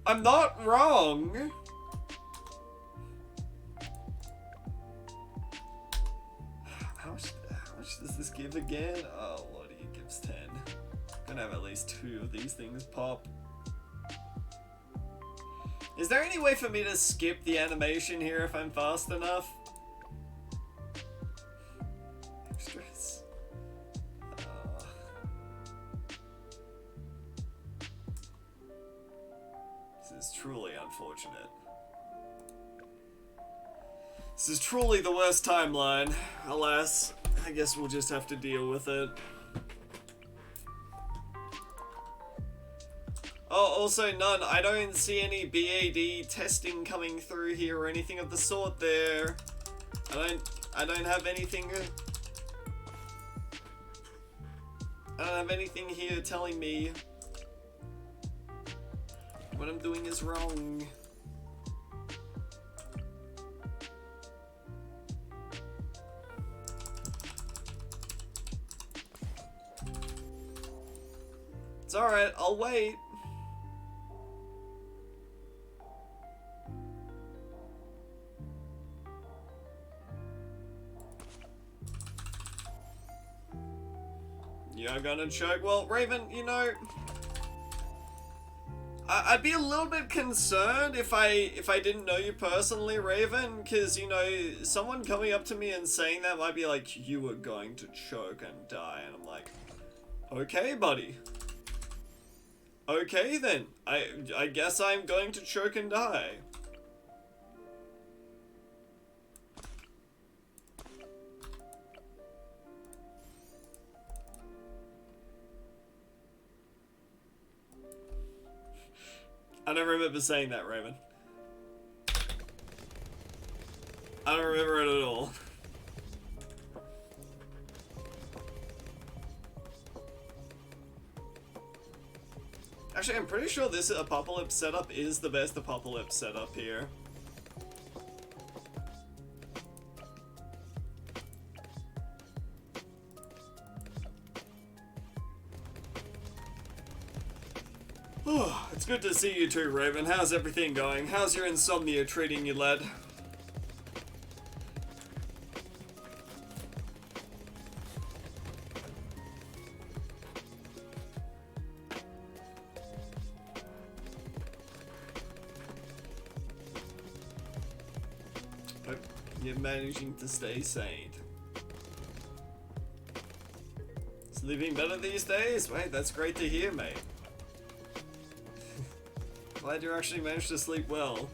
I'm not wrong. How much does this give again? Oh, lordy, it gives 10. Gonna have at least 2 of these things pop. Is there any way for me to skip the animation here if I'm fast enough? Extras. This is truly unfortunate. This is truly the worst timeline. Alas, I guess we'll just have to deal with it. Oh, also none. I don't see any BAD testing coming through here or anything of the sort there. I don't have anything. I don't have anything here telling me what I'm doing is wrong. It's alright, I'll wait. You're gonna choke? Well, Raven, you know, I'd be a little bit concerned if I didn't know you personally, Raven, because, you know, someone coming up to me and saying that might be like, you were going to choke and die, and I'm like, okay, buddy. Okay, then. I guess I'm going to choke and die. I don't remember saying that, Raven. I don't remember it at all. Actually, I'm pretty sure this Apocalypse setup is the best Apocalypse setup here. It's good to see you too, Raven. How's everything going? How's your insomnia treating you, lad? Hope you're managing to stay sane. Sleeping better these days? Wait, that's great to hear, mate. Glad you actually managed to sleep well.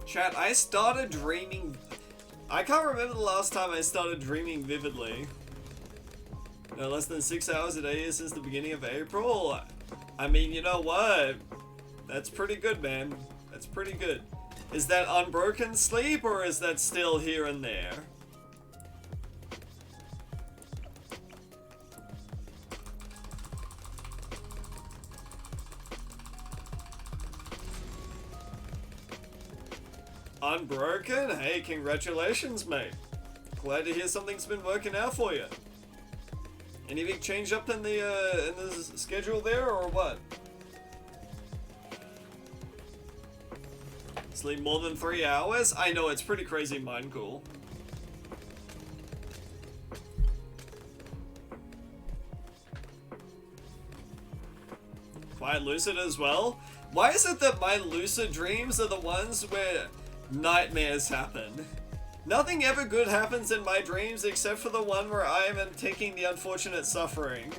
Chat, I started dreaming... I can't remember the last time I started dreaming vividly. No, less than 6 hours a day since the beginning of April. I mean, you know what? That's pretty good, man. That's pretty good. Is that unbroken sleep, or is that still here and there? Unbroken? Hey, congratulations, mate. Glad to hear something's been working out for you. Any big change up in the schedule there, or what? Sleep more than 3 hours? I know, it's pretty crazy mind cool. Quite lucid as well? Why is it that my lucid dreams are the ones where nightmares happen? Nothing ever good happens in my dreams except for the one where I am taking the unfortunate suffering.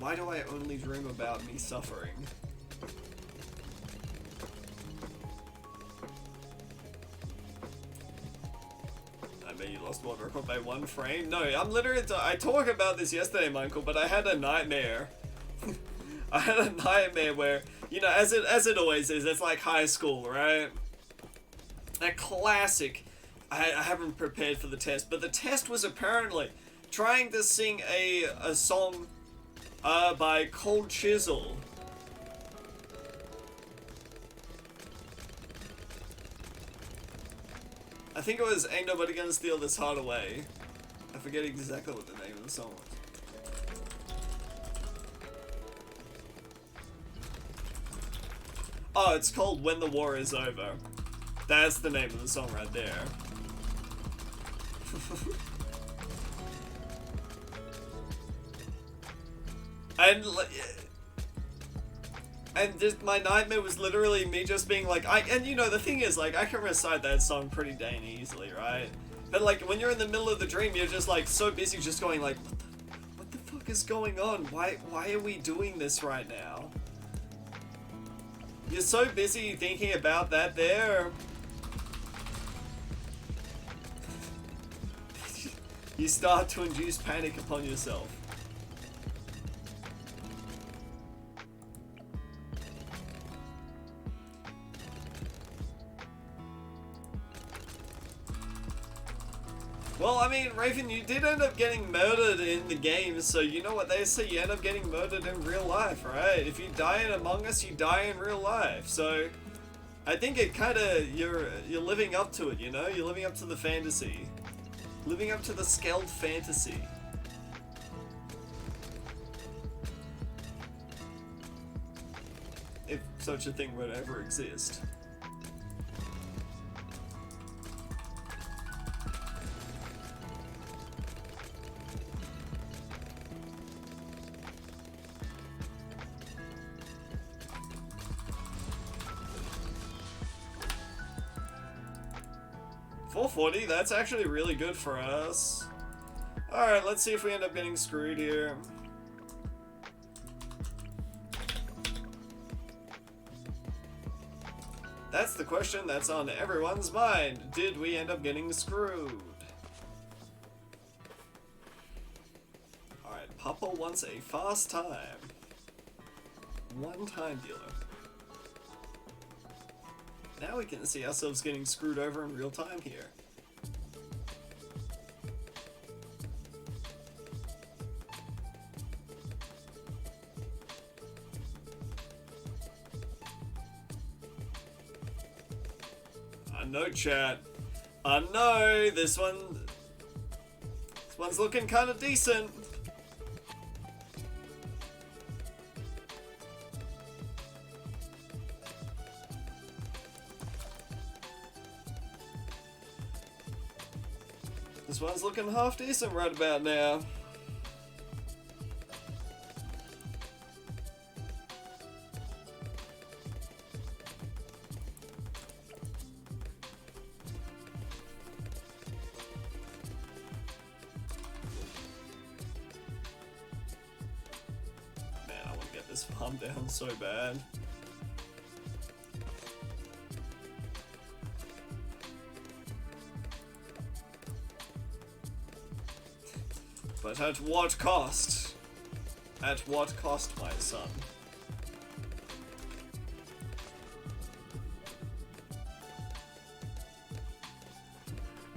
Why do I only dream about me suffering? I bet you lost world record by 1 frame? No, I'm literally... I talked about this yesterday, Michael, but I had a nightmare. I had a nightmare where, you know, as it always is, it's like high school, right? A classic. I haven't prepared for the test, but the test was apparently trying to sing a song by Cold Chisel. I think it was Ain't Nobody Gonna Steal This Heart Away. I forget exactly what the name of the song was. Oh, it's called When the War Is Over. That's the name of the song right there. And just my nightmare was literally me just being like, and you know, the thing is, like, I can recite that song pretty dang easily, right? But like, when you're in the middle of the dream, you're just like, so busy just going like, what the fuck is going on? Why are we doing this right now? You're so busy thinking about that there. You start to induce panic upon yourself. Well, I mean, Raven, you did end up getting murdered in the game, so you know what they say, you end up getting murdered in real life, right? If you die in Among Us, you die in real life, so I think it kinda, you're living up to it, you know? You're living up to the fantasy. Living up to the scaled fantasy. If such a thing would ever exist. $440, that's actually really good for us. Alright, let's see if we end up getting screwed here. That's the question that's on everyone's mind. Did we end up getting screwed? Alright, Papa wants a fast time. One time dealer. Now we can see ourselves getting screwed over in real time here. I know, chat. I know this one's looking kind of decent. This one's looking half decent right about now. Man, I want to get this farm down so bad. But at what cost? At what cost, my son?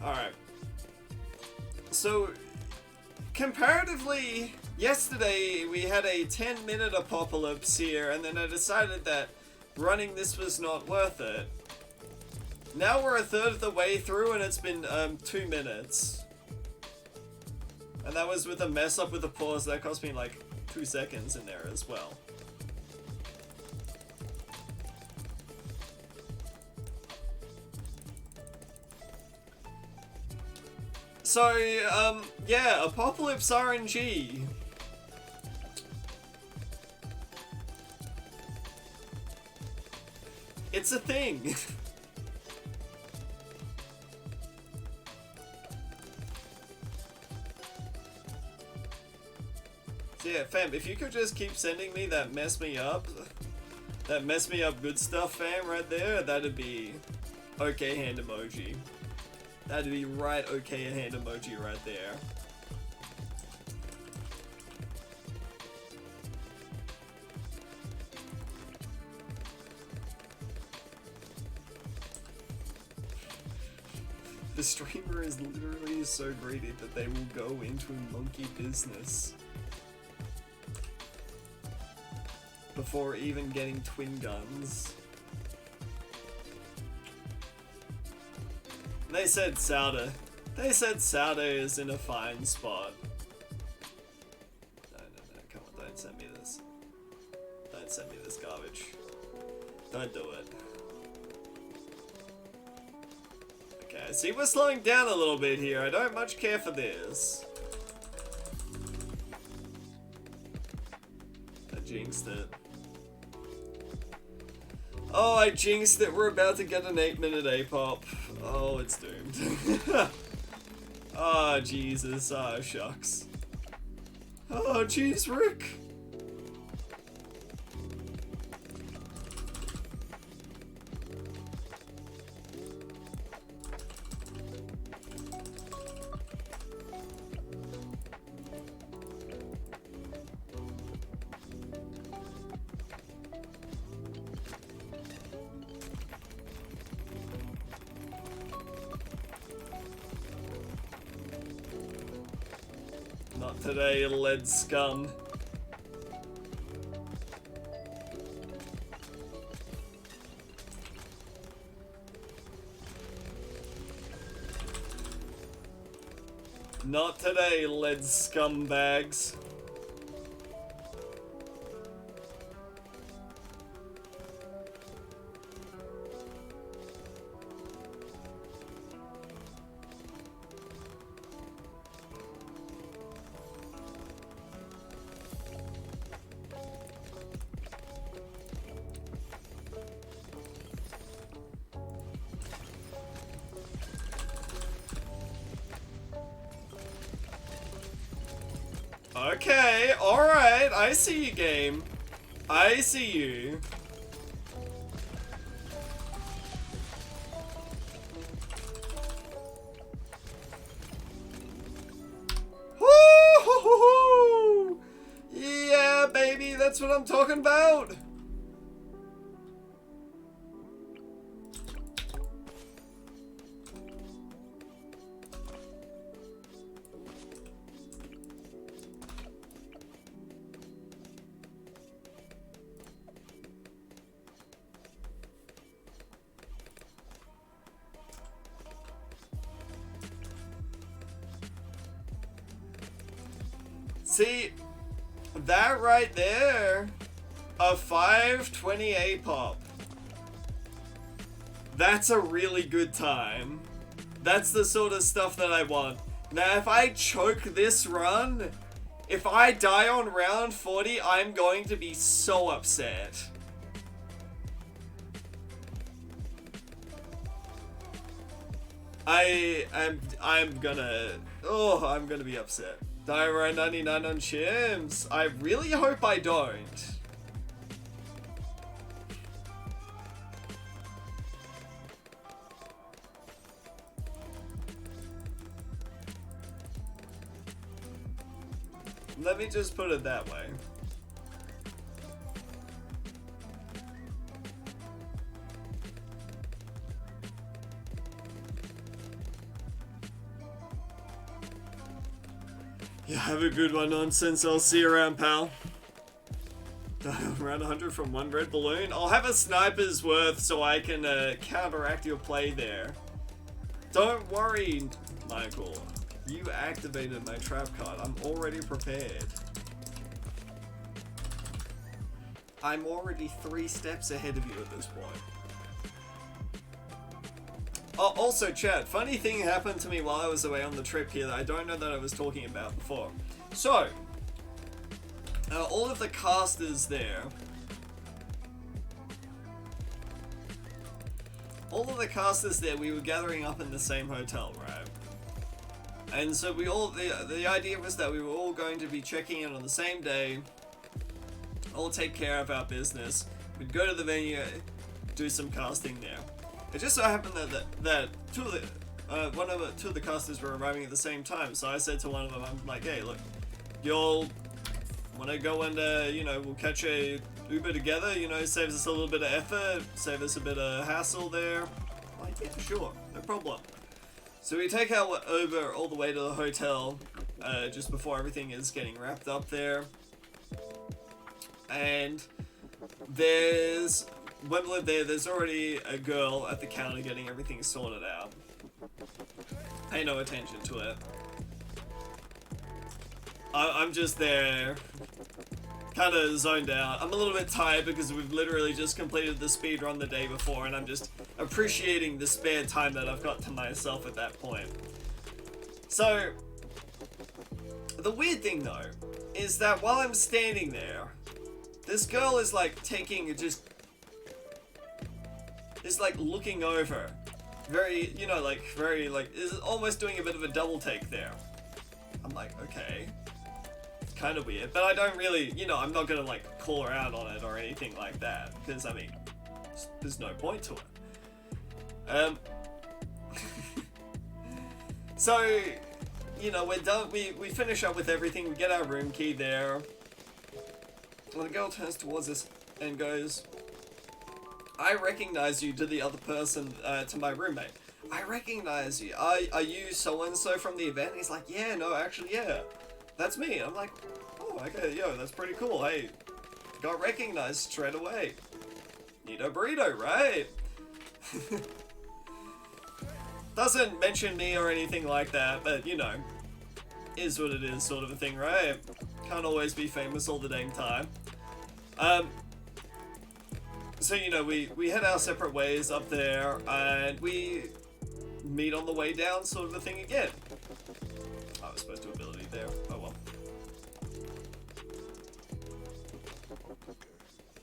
Alright. So, comparatively, yesterday we had a 10-minute apocalypse here, and then I decided that running this was not worth it. Now we're a third of the way through, and it's been 2 minutes. And that was with a mess up with a pause that cost me like 2 seconds in there as well. So, yeah, Apocalypse RNG. It's a thing. Yeah, fam, if you could just keep sending me that mess me up good stuff, fam, right there, that'd be okay hand emoji. That'd be right okay hand emoji right there. The streamer is literally so greedy that they will go into monkey business before even getting twin guns. They said Sauda. They said Sauda is in a fine spot. No, come on, don't send me this. Don't send me this garbage. Don't do it. Okay, see, we're slowing down a little bit here. I don't much care for this. I jinxed it. Oh, I jinxed it. We're about to get an 8-minute A-pop. Oh, it's doomed. Oh, Jesus. Oh, shucks. Oh, jeez, Rick. Not today, lead scum. Not today, lead scumbags. Okay, alright, I see you, game. I see you. Woo-hoo-hoo-hoo! Yeah, baby, that's what I'm talking about. See, that right there, a 5:20 A-pop. That's a really good time. That's the sort of stuff that I want. Now, if I choke this run, if I die on round 40, I'm going to be so upset. I'm gonna be upset. Dyro 99 on Chimps. I really hope I don't. Let me just put it that way. Yeah, have a good one, Nonsense. I'll see you around, pal. Around 100 from one red balloon. I'll have a sniper's worth so I can counteract your play there. Don't worry, Michael. You activated my trap card. I'm already prepared. I'm already 3 steps ahead of you at this point. Oh, also, chat, funny thing happened to me while I was away on the trip here that I don't know that I was talking about before. So, all of the casters there, we were gathering up in the same hotel, right? And so we all, the idea was that we were all going to be checking in on the same day, all take care of our business. We'd go to the venue, do some casting there. It just so happened that two of the casters were arriving at the same time. So I said to one of them, I'm like, hey, look, y'all want to go and, we'll catch a Uber together, saves us a little bit of effort, save us a bit of hassle there. I'm like, yeah, sure, no problem. So we take our Uber all the way to the hotel, just before everything is getting wrapped up there. And there's when we're there's already a girl at the counter getting everything sorted out. Pay no attention to it. I'm just there, kind of zoned out. I'm a little bit tired because we've literally just completed the speed run the day before, and I'm just appreciating the spare time that I've got to myself at that point. So, the weird thing though, is that while I'm standing there, this girl is like taking is like looking over. Very, you know, like, very, like, is almost doing a bit of a double take there. I'm like, okay. It's kind of weird, but I don't really, you know, I'm not gonna, like, call her out on it or anything like that, because, I mean, there's no point to it. So, you know, we're done, we finish up with everything, we get our room key there, and the girl turns towards us and goes, I recognize you, to the other person, to my roommate. I recognize you. Are you so-and-so from the event? And he's like, yeah, no, actually, yeah. That's me. I'm like, oh, okay, yo, that's pretty cool. Hey, got recognized straight away. Need a burrito, right? Doesn't mention me or anything like that, but, you know, is what it is sort of a thing, right? Can't always be famous all the dang time. So, you know, we head our separate ways up there, and we meet on the way down, sort of a thing again. I was supposed to ability there. Oh well.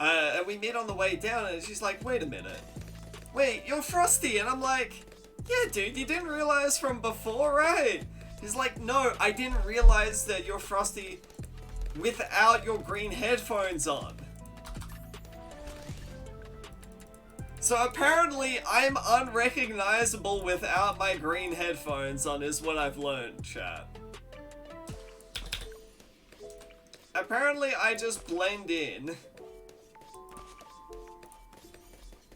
And we meet on the way down, and she's like, wait a minute. Wait, you're Frosty. And I'm like, yeah, dude, you didn't realize from before, right? He's like, no, I didn't realize that you're Frosty without your green headphones on. So apparently I'm unrecognizable without my green headphones on is what I've learned, chat. Apparently I just blend in.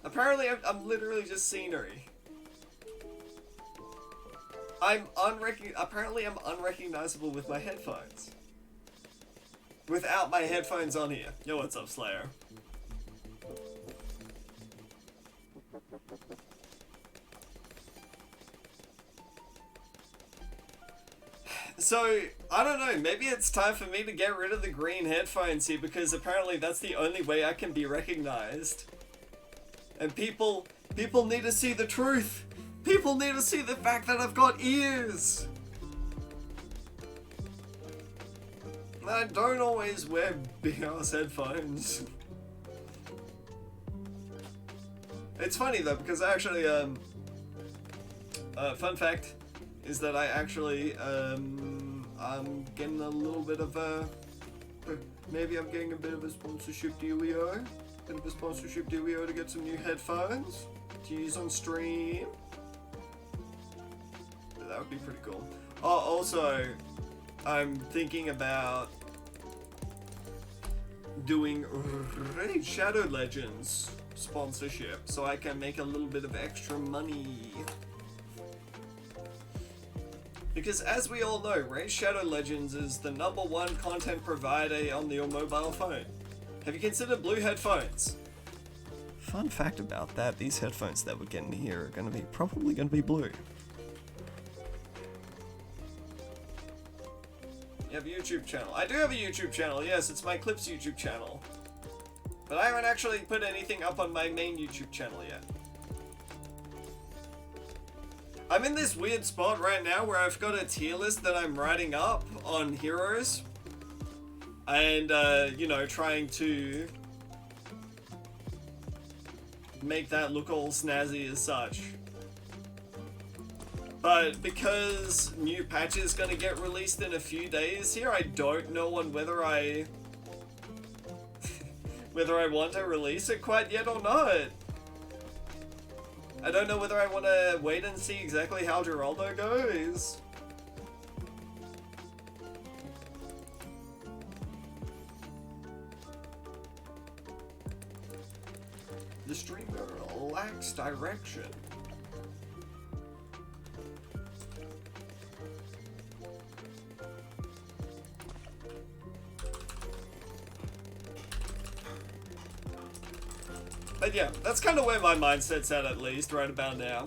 Apparently I'm literally just scenery. Apparently I'm unrecognizable with my headphones. Without my headphones on here. Yo, what's up, Slayer? So, I don't know, maybe it's time for me to get rid of the green headphones here, because apparently that's the only way I can be recognized. And people need to see the truth. People need to see the fact that I've got ears. And I don't always wear big ass headphones. It's funny though, because I actually, fun fact is that I actually, I'm getting a little bit of a, maybe I'm getting a bit of a sponsorship dealio. Bit of a sponsorship dealio to get some new headphones to use on stream. That would be pretty cool. Oh, also, I'm thinking about doing Raid Shadow Legends sponsorship so I can make a little bit of extra money. Because as we all know, Raid Shadow Legends is the #1 content provider on your mobile phone. Have you considered blue headphones? Fun fact about that, these headphones that we're getting here are probably gonna be blue. You have a YouTube channel. I do have a YouTube channel, yes, it's my Clips YouTube channel. But I haven't actually put anything up on my main YouTube channel yet. I'm in this weird spot right now where I've got a tier list that I'm writing up on heroes. And, you know, trying to make that look all snazzy as such. But because new patch is gonna get released in a few days here, I don't know on whether I want to release it quite yet or not. I don't know whether I want to wait and see exactly how Geraldo goes. The streamer lacks direction. But But yeah, that's kind of where my mindset's at least, right about now.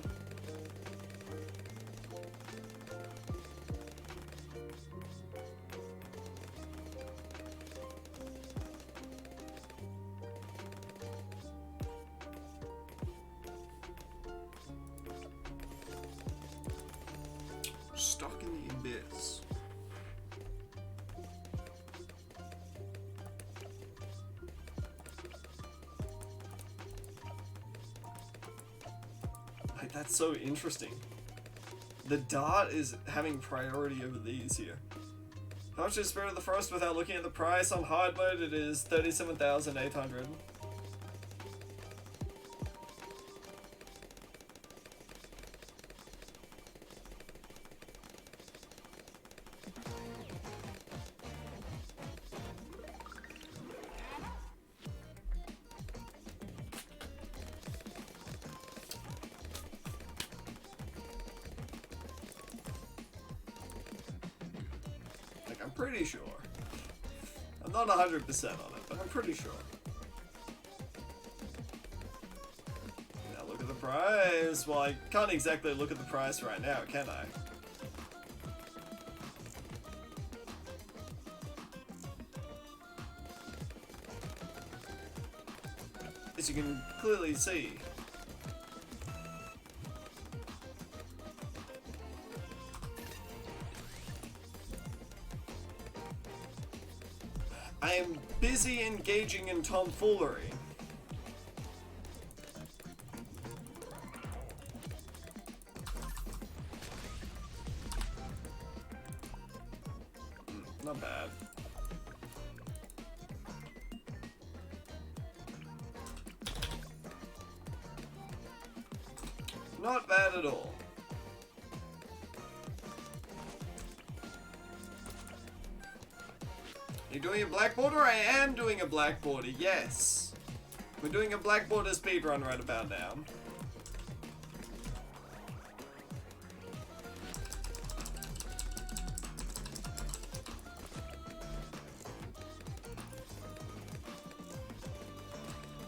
Stuck in the abyss. Like, that's so interesting. The dart is having priority over these here. How much is Spirit of the Frost without looking at the price? On hard mode it is 37,800. I'm pretty sure. I'm not 100% on it, but I'm pretty sure. Now look at the price. Well, I can't exactly look at the price right now, can I? As you can clearly see. I am busy engaging in tomfoolery. Not bad. Not bad at all. You're doing a black border? I am doing a black border, yes. We're doing a black border speedrun right about now.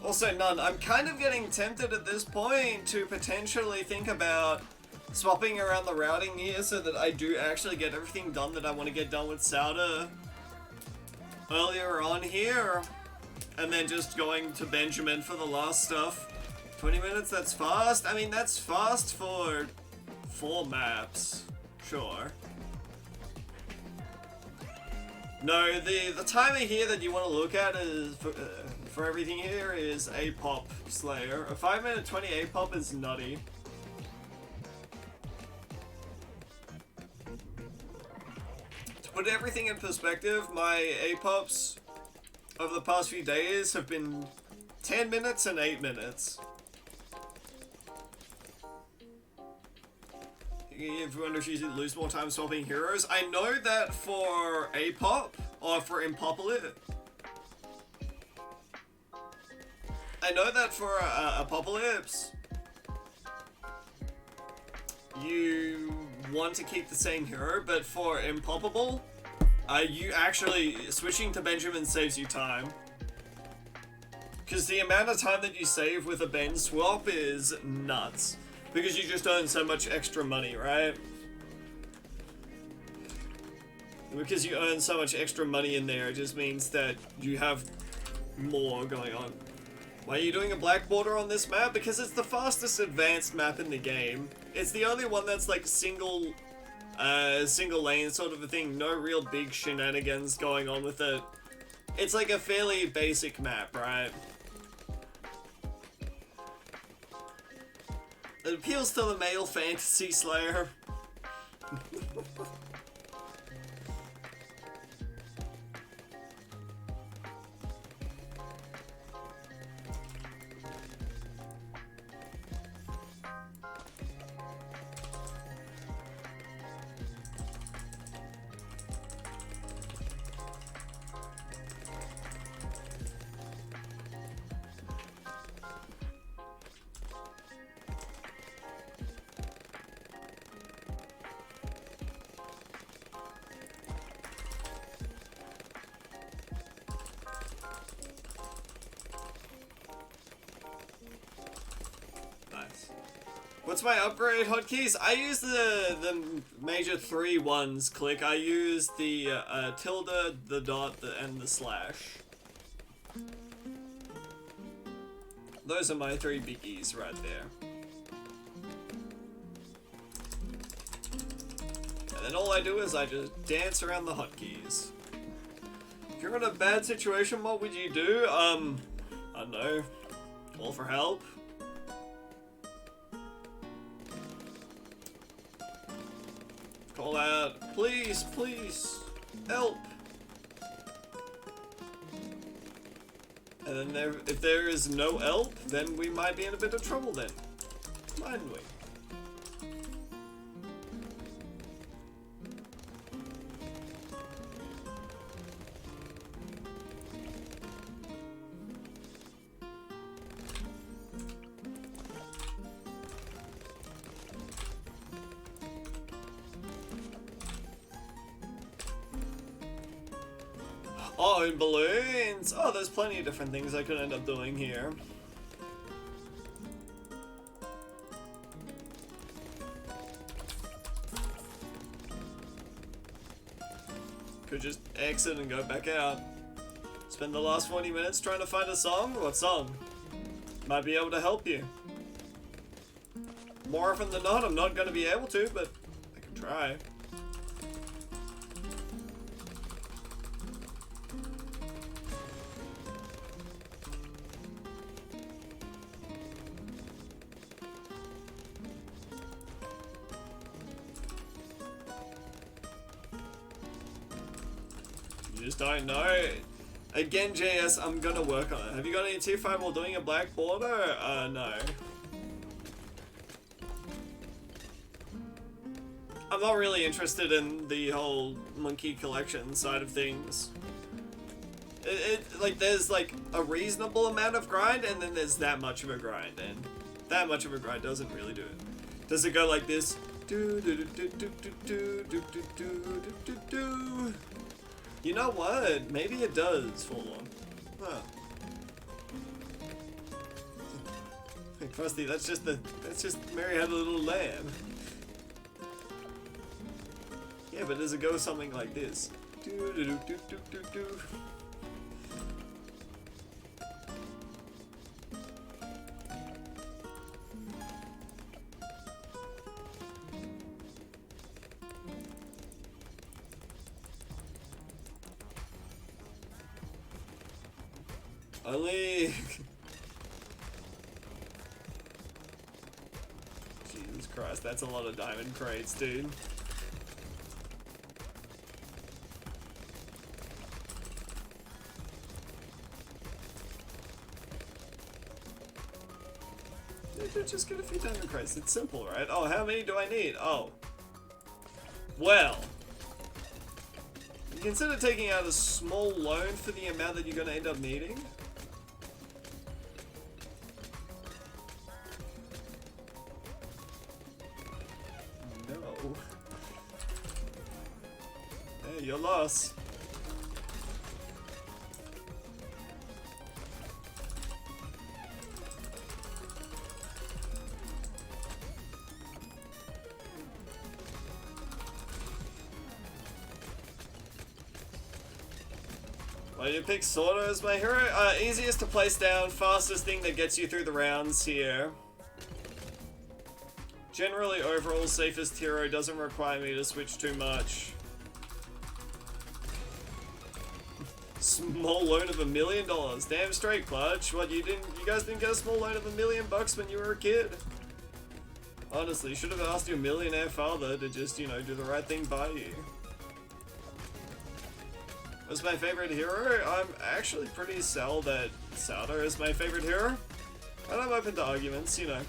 Also, none. I'm kind of getting tempted at this point to potentially think about swapping around the routing here so that I do actually get everything done that I want to get done with Sauda earlier on here, and then just going to Benjamin for the last stuff. 20 minutes, that's fast. I mean, that's fast for 4 maps, sure. No, the timer here that you want to look at is for everything here is a pop Slayer. A 5-minute 28 pop is nutty. Put everything in perspective, my A-pops over the past few days have been 10 minutes and 8 minutes. If you wonder if you lose more time swapping heroes, I know that for A-pop, or for Impopolis, I know that for Apocalypse, you want to keep the same hero, but for Impopable, you actually, switching to Benjamin saves you time. Because the amount of time that you save with a Ben swap is nuts. Because you just earn so much extra money, right? Because you earn so much extra money in there, it just means that you have more going on. Why are you doing a black border on this map? Because it's the fastest advanced map in the game. It's the only one that's like single lane sort of a thing. No real big shenanigans going on with it. It's like a fairly basic map, right? It appeals to the male fantasy slayer. What's my upgrade hotkeys? I use the major 3 ones. Click. I use the tilde, the dot, and the slash. Those are my 3 biggies right there. And then all I do is I just dance around the hotkeys. If you're in a bad situation, what would you do? I don't know. Call for help. Call out, please, please, help. And then if there is no help, then we might be in a bit of trouble then. Mightn't we? Oh, and balloons! Oh, there's plenty of different things I could end up doing here. Could just exit and go back out. Spend the last 40 minutes trying to find a song? What song? Might be able to help you. More often than not, I'm not going to be able to, but I can try. Just don't know. Again, JS, I'm gonna work on it. Have you got any tier 5 while doing a black border? No. I'm not really interested in the whole monkey collection side of things. Like, there's like a reasonable amount of grind, and then there's that much of a grind, and that much of a grind doesn't really do it. Does it go like this? Do do do do do do do do do do do. You know what? Maybe it does. Hold on. Huh. Hey, Krusty, that's just Mary had a little lamb. Yeah, but does it go something like this? Do do do do do do do. Only... Jesus Christ, that's a lot of diamond crates, dude. Dude, just get a few diamond crates. It's simple, right? Oh, how many do I need? Oh. Well. Consider taking out a small loan for the amount that you're going to end up needing. No. Hey, your loss. Why do you pick Sordo as my hero? Easiest to place down, fastest thing that gets you through the rounds here. Generally, overall, safest hero, doesn't require me to switch too much. Small loan of $1 million. Damn straight, Clutch. What, you guys didn't get a small loan of $1 million when you were a kid? Honestly, you should have asked your millionaire father to just, you know, do the right thing by you. What's my favorite hero? I'm actually pretty sell that Sauter is my favorite hero. And I'm open to arguments, you know.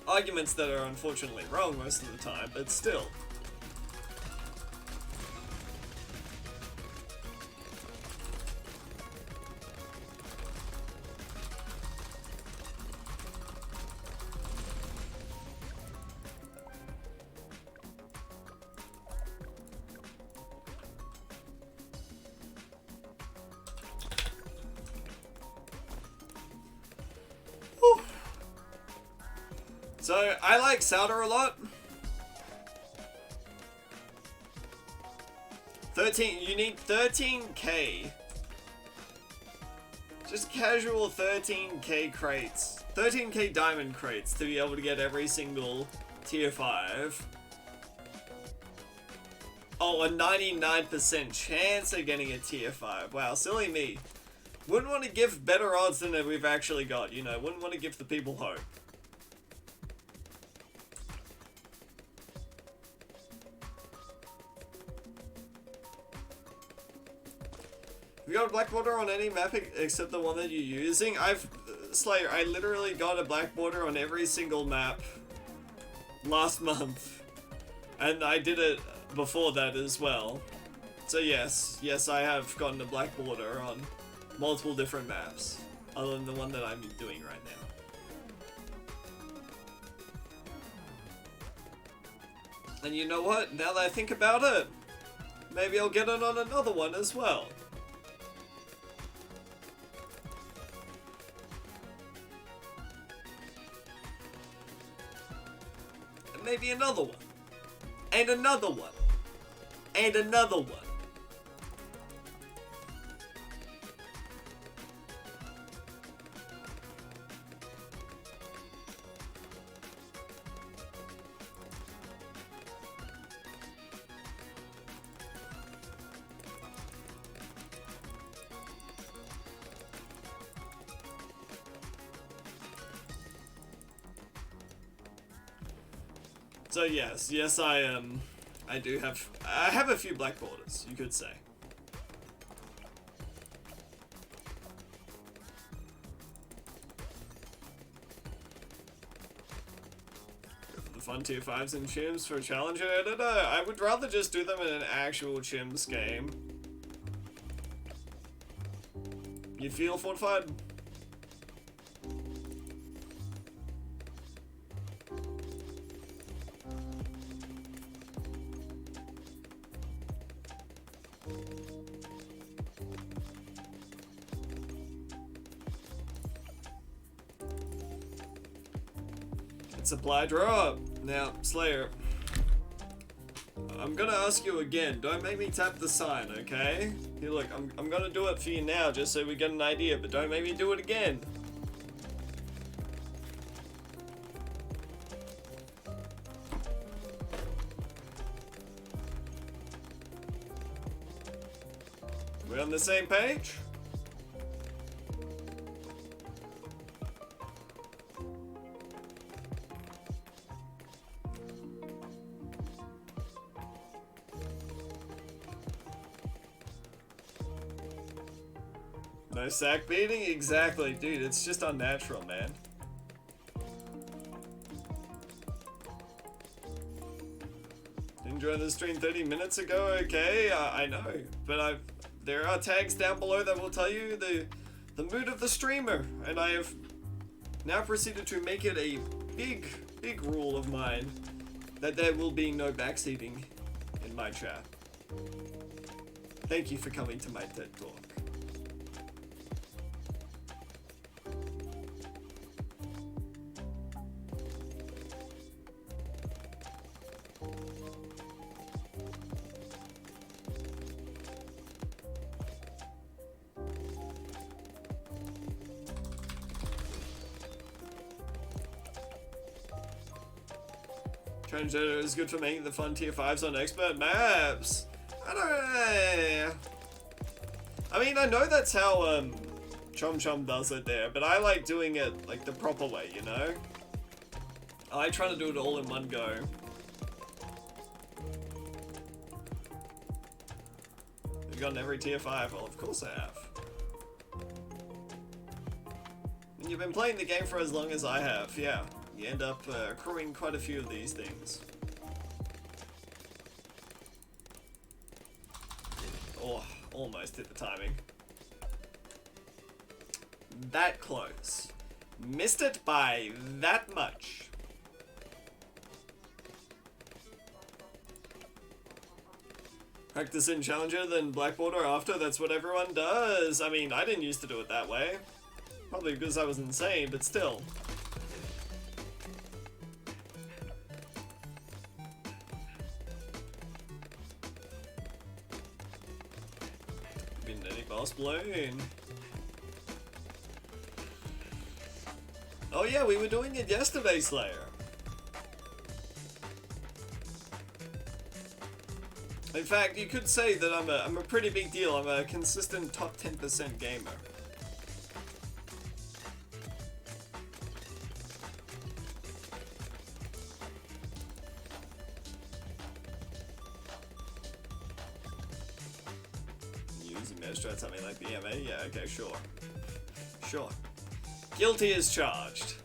Arguments that are unfortunately wrong most of the time, but still. So, I like Souter a lot. you need 13k. Just casual 13k crates. 13k diamond crates to be able to get every single tier 5. Oh, a 99% chance of getting a tier 5. Wow, silly me. Wouldn't want to give better odds than that we've actually got, you know. Wouldn't want to give the people hope. Have you got a black border on any map except the one that you're using? Slayer, I literally got a black border on every single map last month. And I did it before that as well. So yes, I have gotten a black border on multiple different maps, other than the one that I'm doing right now. And you know what? Now that I think about it, maybe I'll get it on another one as well. And maybe another one. And another one. And another one. So yes, I have a few black borders, you could say. Go for the fun tier 5s and chims for a challenger. I don't know. I would rather just do them in an actual chims game. You feel fortified? Supply drop. Now, Slayer, I'm gonna ask you again. Don't make me tap the sign, okay? Here, look, I'm gonna do it for you now, just so we get an idea, but don't make me do it again. We're on the same page? No sack beating? Exactly, dude, it's just unnatural, man. Didn't join the stream 30 minutes ago, okay, I know, but there are tags down below that will tell you the mood of the streamer, and I have now proceeded to make it a big rule of mine that there will be no backseating in my chat. Thank you for coming to my TED Talk. Transgender is good for making the fun tier 5s on expert maps. I don't know. I mean, I know that's how Chom Chom does it there, but I like doing it like the proper way, you know? I like trying to do it all in one go. You've gotten every tier 5. Well, of course I have. And you've been playing the game for as long as I have, yeah. You end up accruing quite a few of these things. Oh, almost hit the timing. That close. Missed it by that much. Practice in Challenger, then Black Border after, that's what everyone does. I mean, I didn't used to do it that way. Probably because I was insane, but still. opened any boss balloon. Oh yeah, we were doing it yesterday, Slayer. In fact, you could say that I'm a pretty big deal. I'm a consistent top 10% gamer. Use a measure, something like the EMA? Yeah, okay, sure. Sure. Guilty as charged.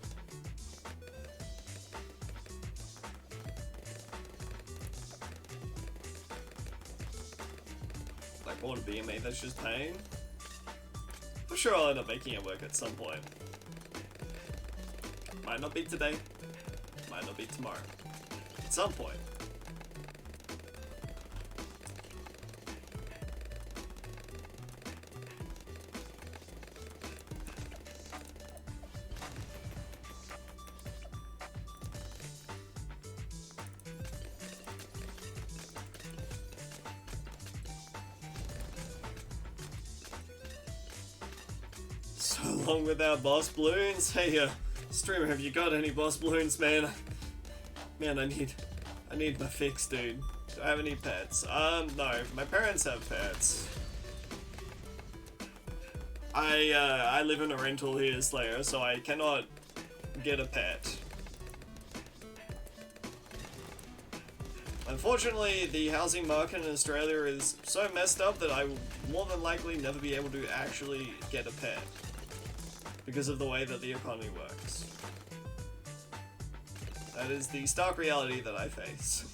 Like, what a BMA that's just paying? I'm sure I'll end up making it work at some point. Might not be today. Might not be tomorrow. At some point. So long without boss balloons. Hey, streamer, have you got any boss balloons, man? Man, I need my fix, dude. Do I have any pets? No. My parents have pets. I live in a rental here, Slayer, so I cannot get a pet. Unfortunately, the housing market in Australia is so messed up that I will more than likely never be able to actually get a pet. Because of the way that the economy works. That is the stark reality that I face.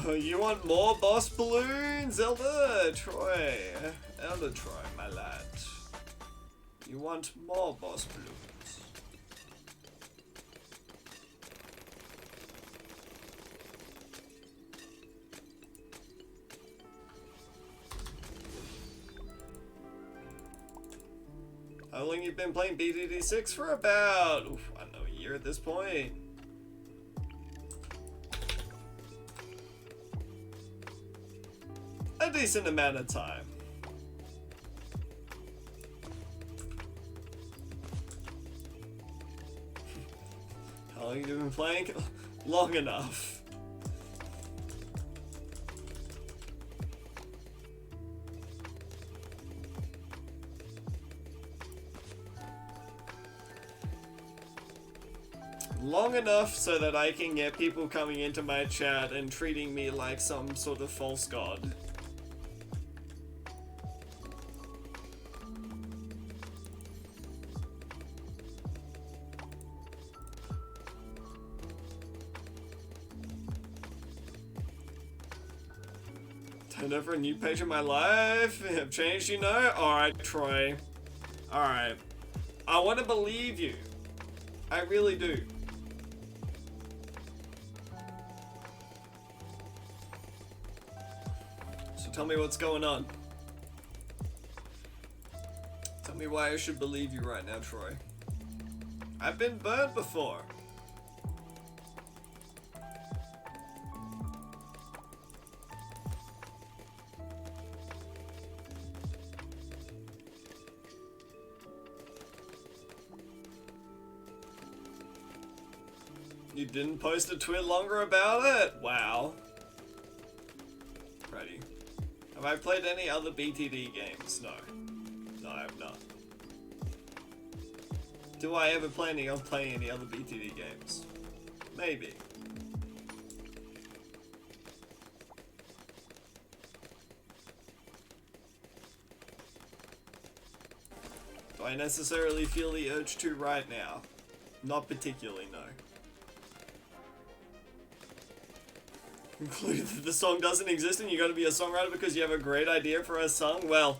You want more boss balloons, Elder Troy? Elder Troy, my lad. You want more boss balloons? How long you been playing BTD6 for? About, I don't know, a year at this point. A decent amount of time. How long have you been playing? Long enough. Long enough so that I can get people coming into my chat and treating me like some sort of false god. Turned over a new page of my life. Have changed, you know? Alright, Troy. Alright. I want to believe you. I really do. So tell me what's going on. Tell me why I should believe you right now, Troy. I've been burnt before. You didn't post a tweet longer about it? Wow. Ready. Have I played any other BTD games? No. No, I have not. Do I ever planning on playing any other BTD games? Maybe. Do I necessarily feel the urge to right now? Not particularly, no. Conclude that the song doesn't exist and you gotta be a songwriter because you have a great idea for a song? Well,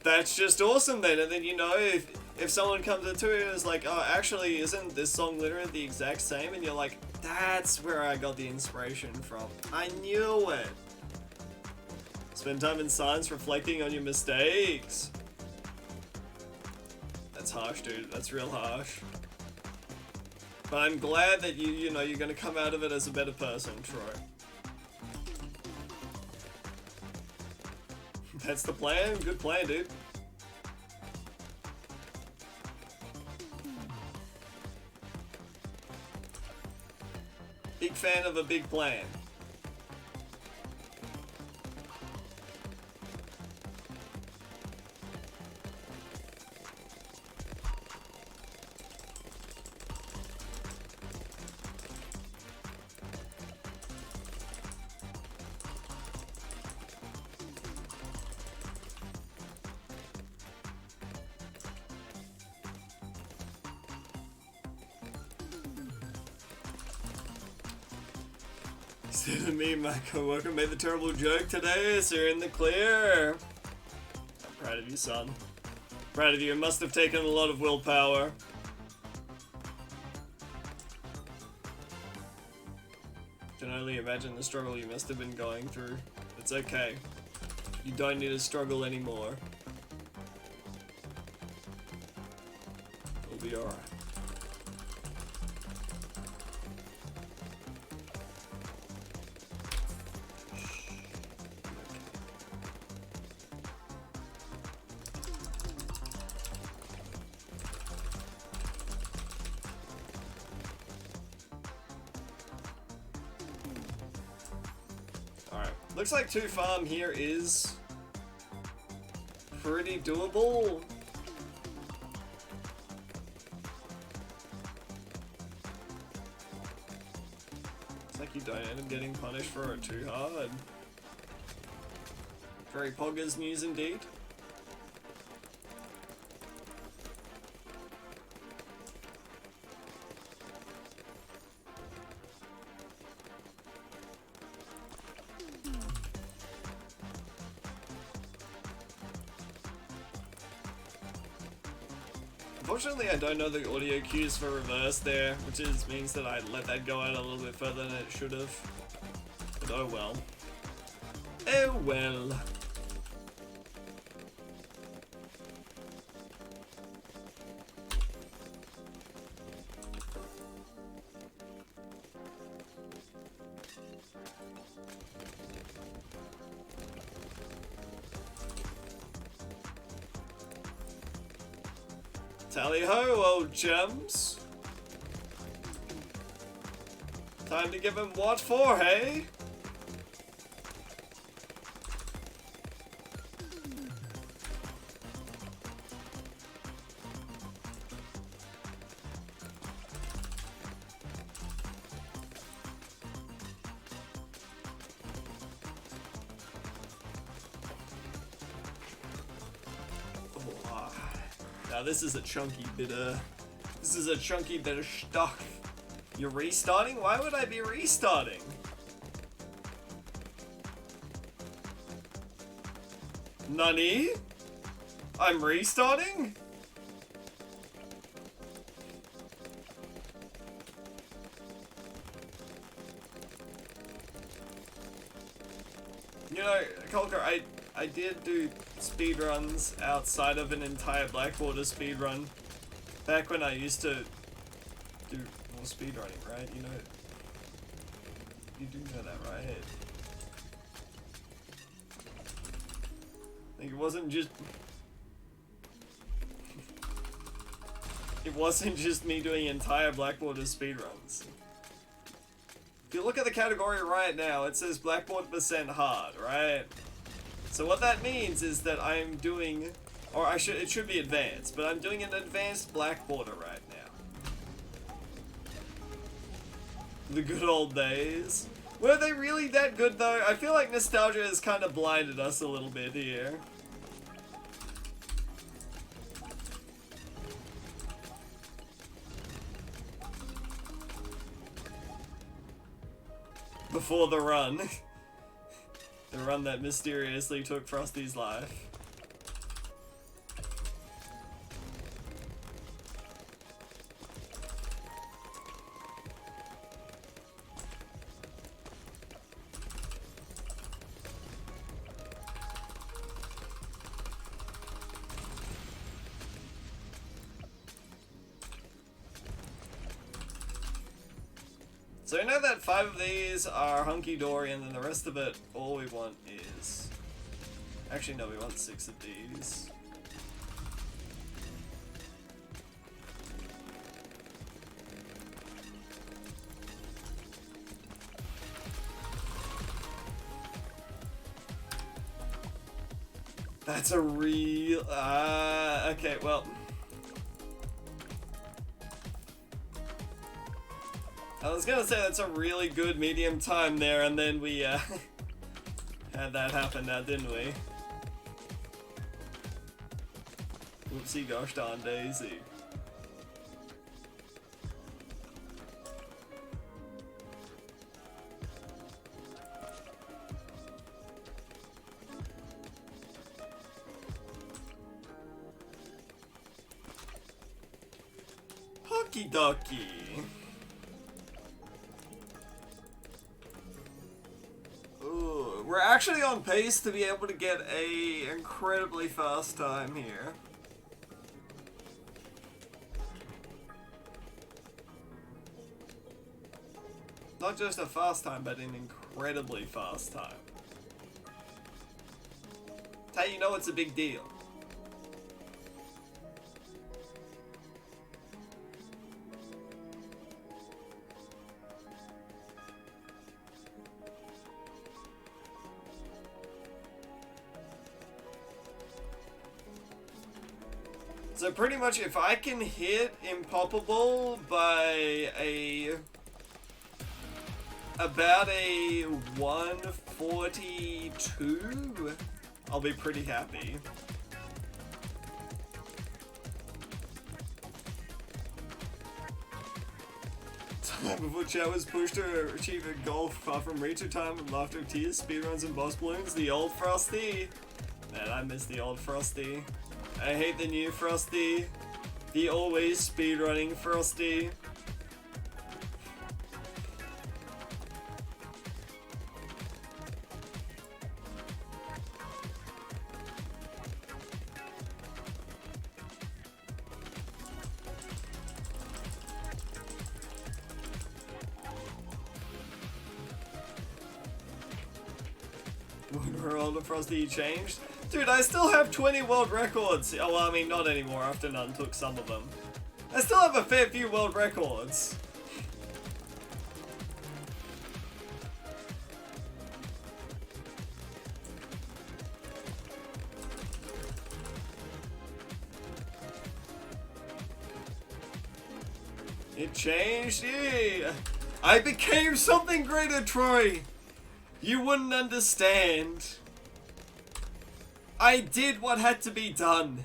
That's just awesome then, and then you know if someone comes into it and is like, oh, actually, isn't this song literally the exact same? And you're like, that's where I got the inspiration from. I knew it. Spend time in silence reflecting on your mistakes. That's harsh, dude. That's real harsh. But I'm glad that you know, you're gonna come out of it as a better person, Troy. That's the plan. Good plan, dude. Big fan of a big plan. Instead of me, my coworker made the terrible joke today, so you're in the clear. I'm proud of you, son. Proud of you. It must have taken a lot of willpower. Can only imagine the struggle you must have been going through. It's okay. You don't need to struggle anymore. We'll be alright. Looks like 2 farm here is pretty doable. It's like you don't end up getting punished for it too hard. Very poggers news indeed. Unfortunately, I don't know the audio cues for reverse there, which means that I let that go out a little bit further than it should have. But oh well. Oh well. Tally ho, old chums. Time to give him what for, hey? Now this is a chunky bit of... This is a chunky bit of stuff. You're restarting? Why would I be restarting? Nani? I'm restarting? You know, Colker, I did do speedruns outside of an entire Blackwater speedrun back when I used to do more speedrunning, right? You know, you do know that, right? Like, it wasn't just me doing entire Blackwater speedruns. If you look at the category right now, it says Blackwater % hard, right? So what that means is that I'm doing, or it should be advanced, but I'm doing an advanced Blackwater right now. The good old days. Were they really that good though? I feel like nostalgia has kind of blinded us a little bit here. Before the run. The run that mysteriously took Frosty's life. So we know that 5 of these are hunky-dory, and then the rest of it, all we want is... Actually, no, we want 6 of these. That's a real... okay, well... I was gonna say that's a really good medium time there, and then we, had that happen now, didn't we? Whoopsie gosh darn daisy. Okie dokie. Ooh, we're actually on pace to be able to get a incredibly fast time here. Not just a fast time, but an incredibly fast time. That's how you know it's a big deal. So pretty much if I can hit Impoppable by about a 142, I'll be pretty happy. Time before chat was pushed to achieve a goal far from reach of time with laughter, tears, speedruns, and boss balloons. The old Frosty. Man, I miss the old Frosty. I hate the new Frosty. The always speedrunning Frosty. When World of Frosty changed? Dude, I still have 20 world records. Oh, well, I mean, not anymore after None took some of them. I still have a fair few world records. It changed? Yeah. I became something greater, Troy. You wouldn't understand. I did what had to be done.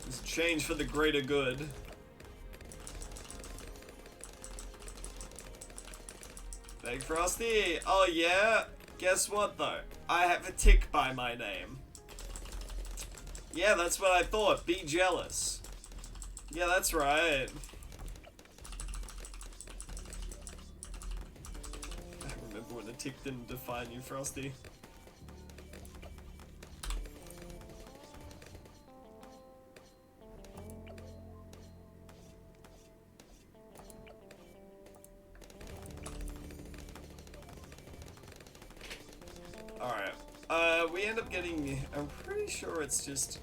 It's change for the greater good. Big Frosty. Oh yeah? Guess what though? I have a tick by my name. Yeah, that's what I thought. Be jealous. Yeah, that's right. I remember when a tick didn't define you, Frosty. Alright. We end up getting... I'm pretty sure it's just...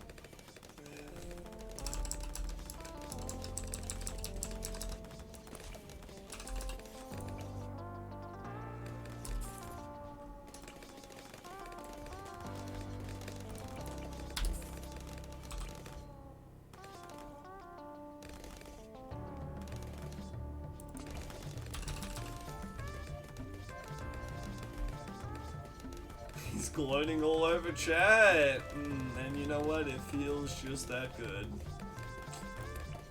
He's gloating all over chat. And you know what? It feels just that good.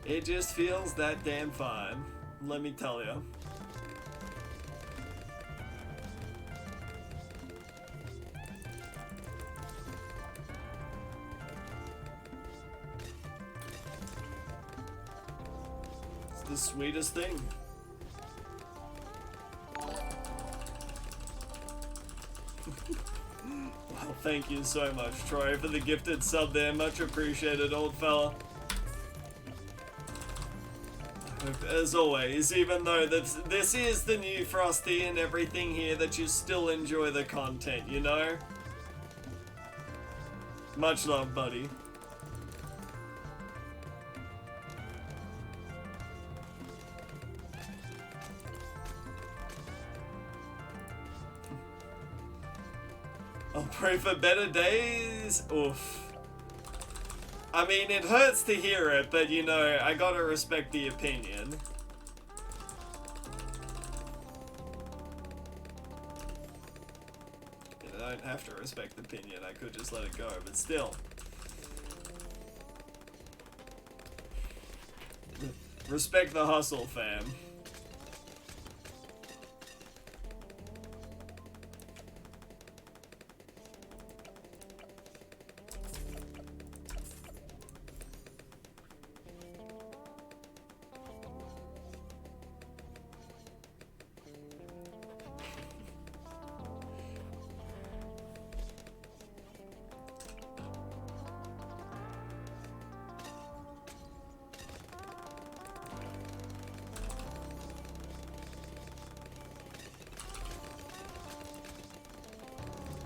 It just feels that damn fine. Let me tell you. It's the sweetest thing. Well, thank you so much, Troy, for the gifted sub there. Much appreciated, old fella. As always, even though this is the new Frosty and everything here, that you still enjoy the content, you know? Much love, buddy. I'll pray for better days. Oof. I mean, it hurts to hear it, but you know, I gotta respect the opinion. I don't have to respect the opinion, I could just let it go, but still. Respect the hustle, fam.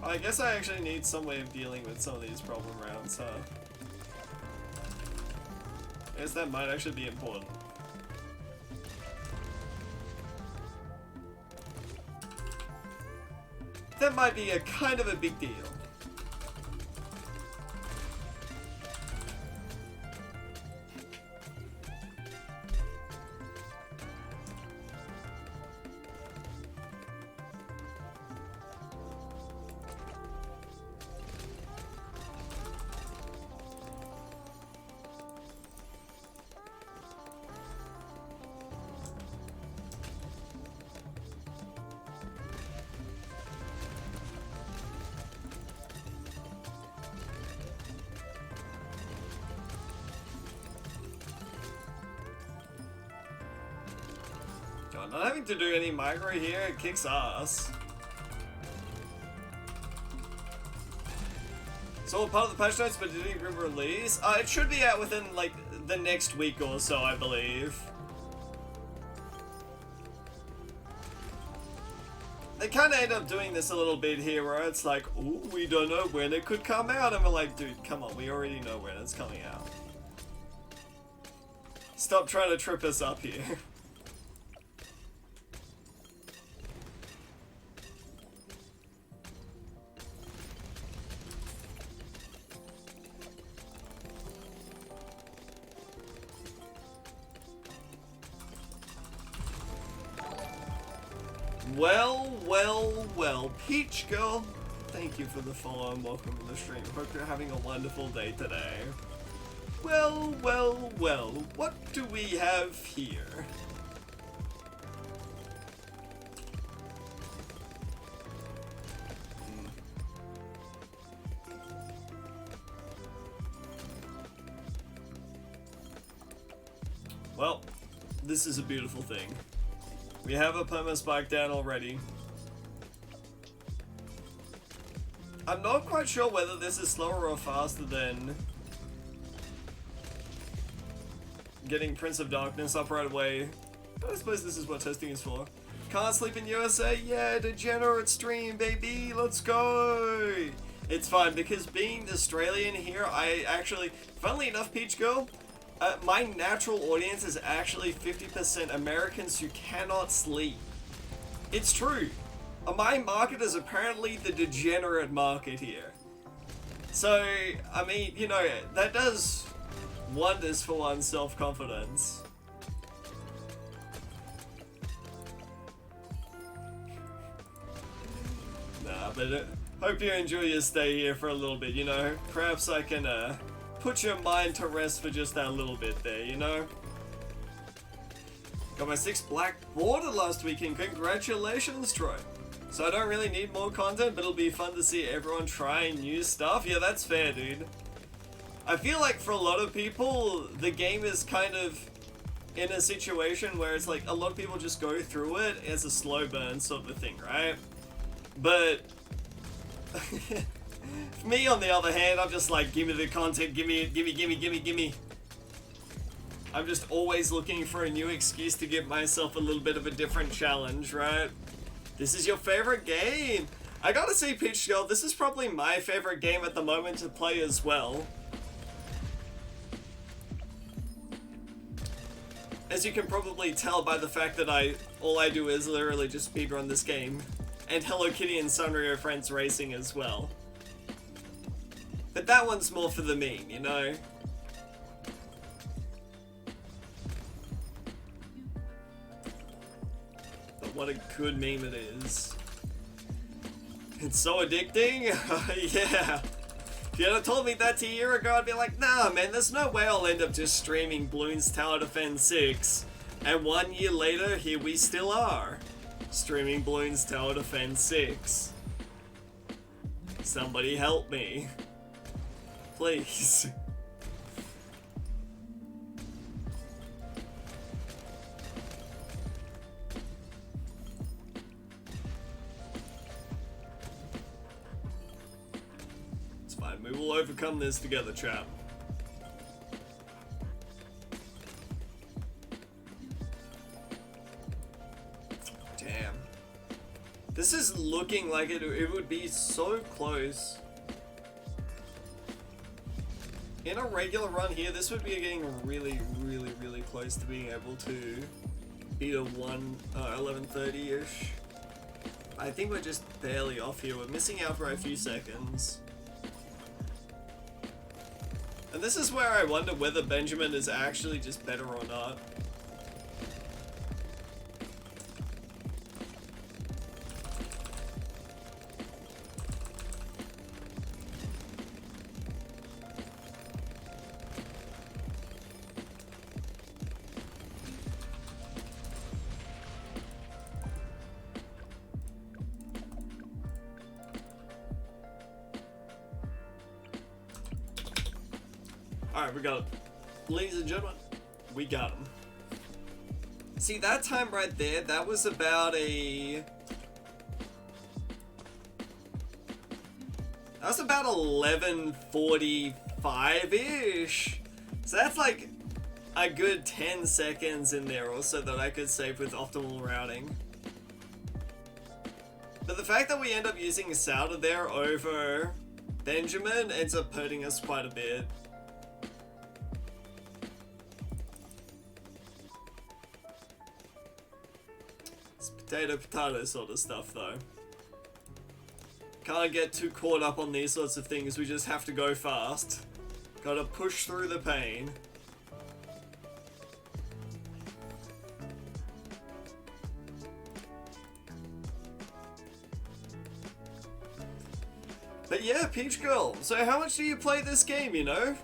I guess I actually need some way of dealing with some of these problem rounds, huh? I guess that might actually be important. That might be a kind of a big deal. Not having to do any micro here, it kicks ass. So part of the patch notes, but didn't group release? It should be out within like the next week or so, I believe. They kind of end up doing this a little bit here, where it's like, ooh, we don't know when it could come out, and we're like, dude, come on, we already know when it's coming out. Stop trying to trip us up here. Well, Peach Girl, thank you for the follow and welcome to the stream. Hope you're having a wonderful day today. Well, what do we have here? Well, this is a beautiful thing. We have a perma spike down already. I'm not quite sure whether this is slower or faster than getting Prince of Darkness up right away. But I suppose this is what testing is for. Can't sleep in USA? Yeah, degenerate stream, baby. Let's go. It's fine, because being Australian here, I actually, funnily enough, Peach Girl, my natural audience is actually 50% Americans who cannot sleep. It's true. My market is apparently the degenerate market here. So, I mean, you know, that does wonders for one's self-confidence. Nah, but hope you enjoy your stay here for a little bit, you know? Perhaps I can, put your mind to rest for just that little bit there, you know? Got my 6th black border last weekend, congratulations, Troy. So I don't really need more content, but it'll be fun to see everyone trying new stuff. Yeah, that's fair, dude. I feel like for a lot of people, the game is kind of in a situation where it's like a lot of people just go through it as a slow burn sort of a thing, right? But Me, on the other hand, I'm just like, give me the content, give me. I'm just always looking for a new excuse to give myself a little bit of a different challenge, right? This is your favorite game. I gotta say, Peach Girl, this is probably my favorite game at the moment to play as well. As you can probably tell by the fact that all I do is literally just speedrun this game. And Hello Kitty and Sanrio Friends Racing as well. But that one's more for the meme, you know? But what a good meme it is. It's so addicting. Yeah. If you had told me that a year ago, I'd be like, nah, man, there's no way I'll end up just streaming Bloons Tower Defense 6. And 1 year later, here we still are. Streaming Bloons Tower Defense 6. Somebody help me. Please. It's fine, we will overcome this together, chap. Damn. This is looking like it would be so close. In a regular run here, this would be getting really close to being able to beat a 11:30-ish. I think we're just barely off here. We're missing out for a few seconds. And this is where I wonder whether Benjamin is actually just better or not. Alright, we got it. Ladies and gentlemen, we got him. See, that time right there, that was about a... That was about 11:45-ish. So that's like a good 10 seconds in there also that I could save with optimal routing. But the fact that we end up using Sauter there over Benjamin ends up hurting us quite a bit. Potato sort of stuff though. Can't get too caught up on these sorts of things, we just have to go fast. Gotta push through the pain. But yeah, Peach Girl, so how much do you play this game, you know?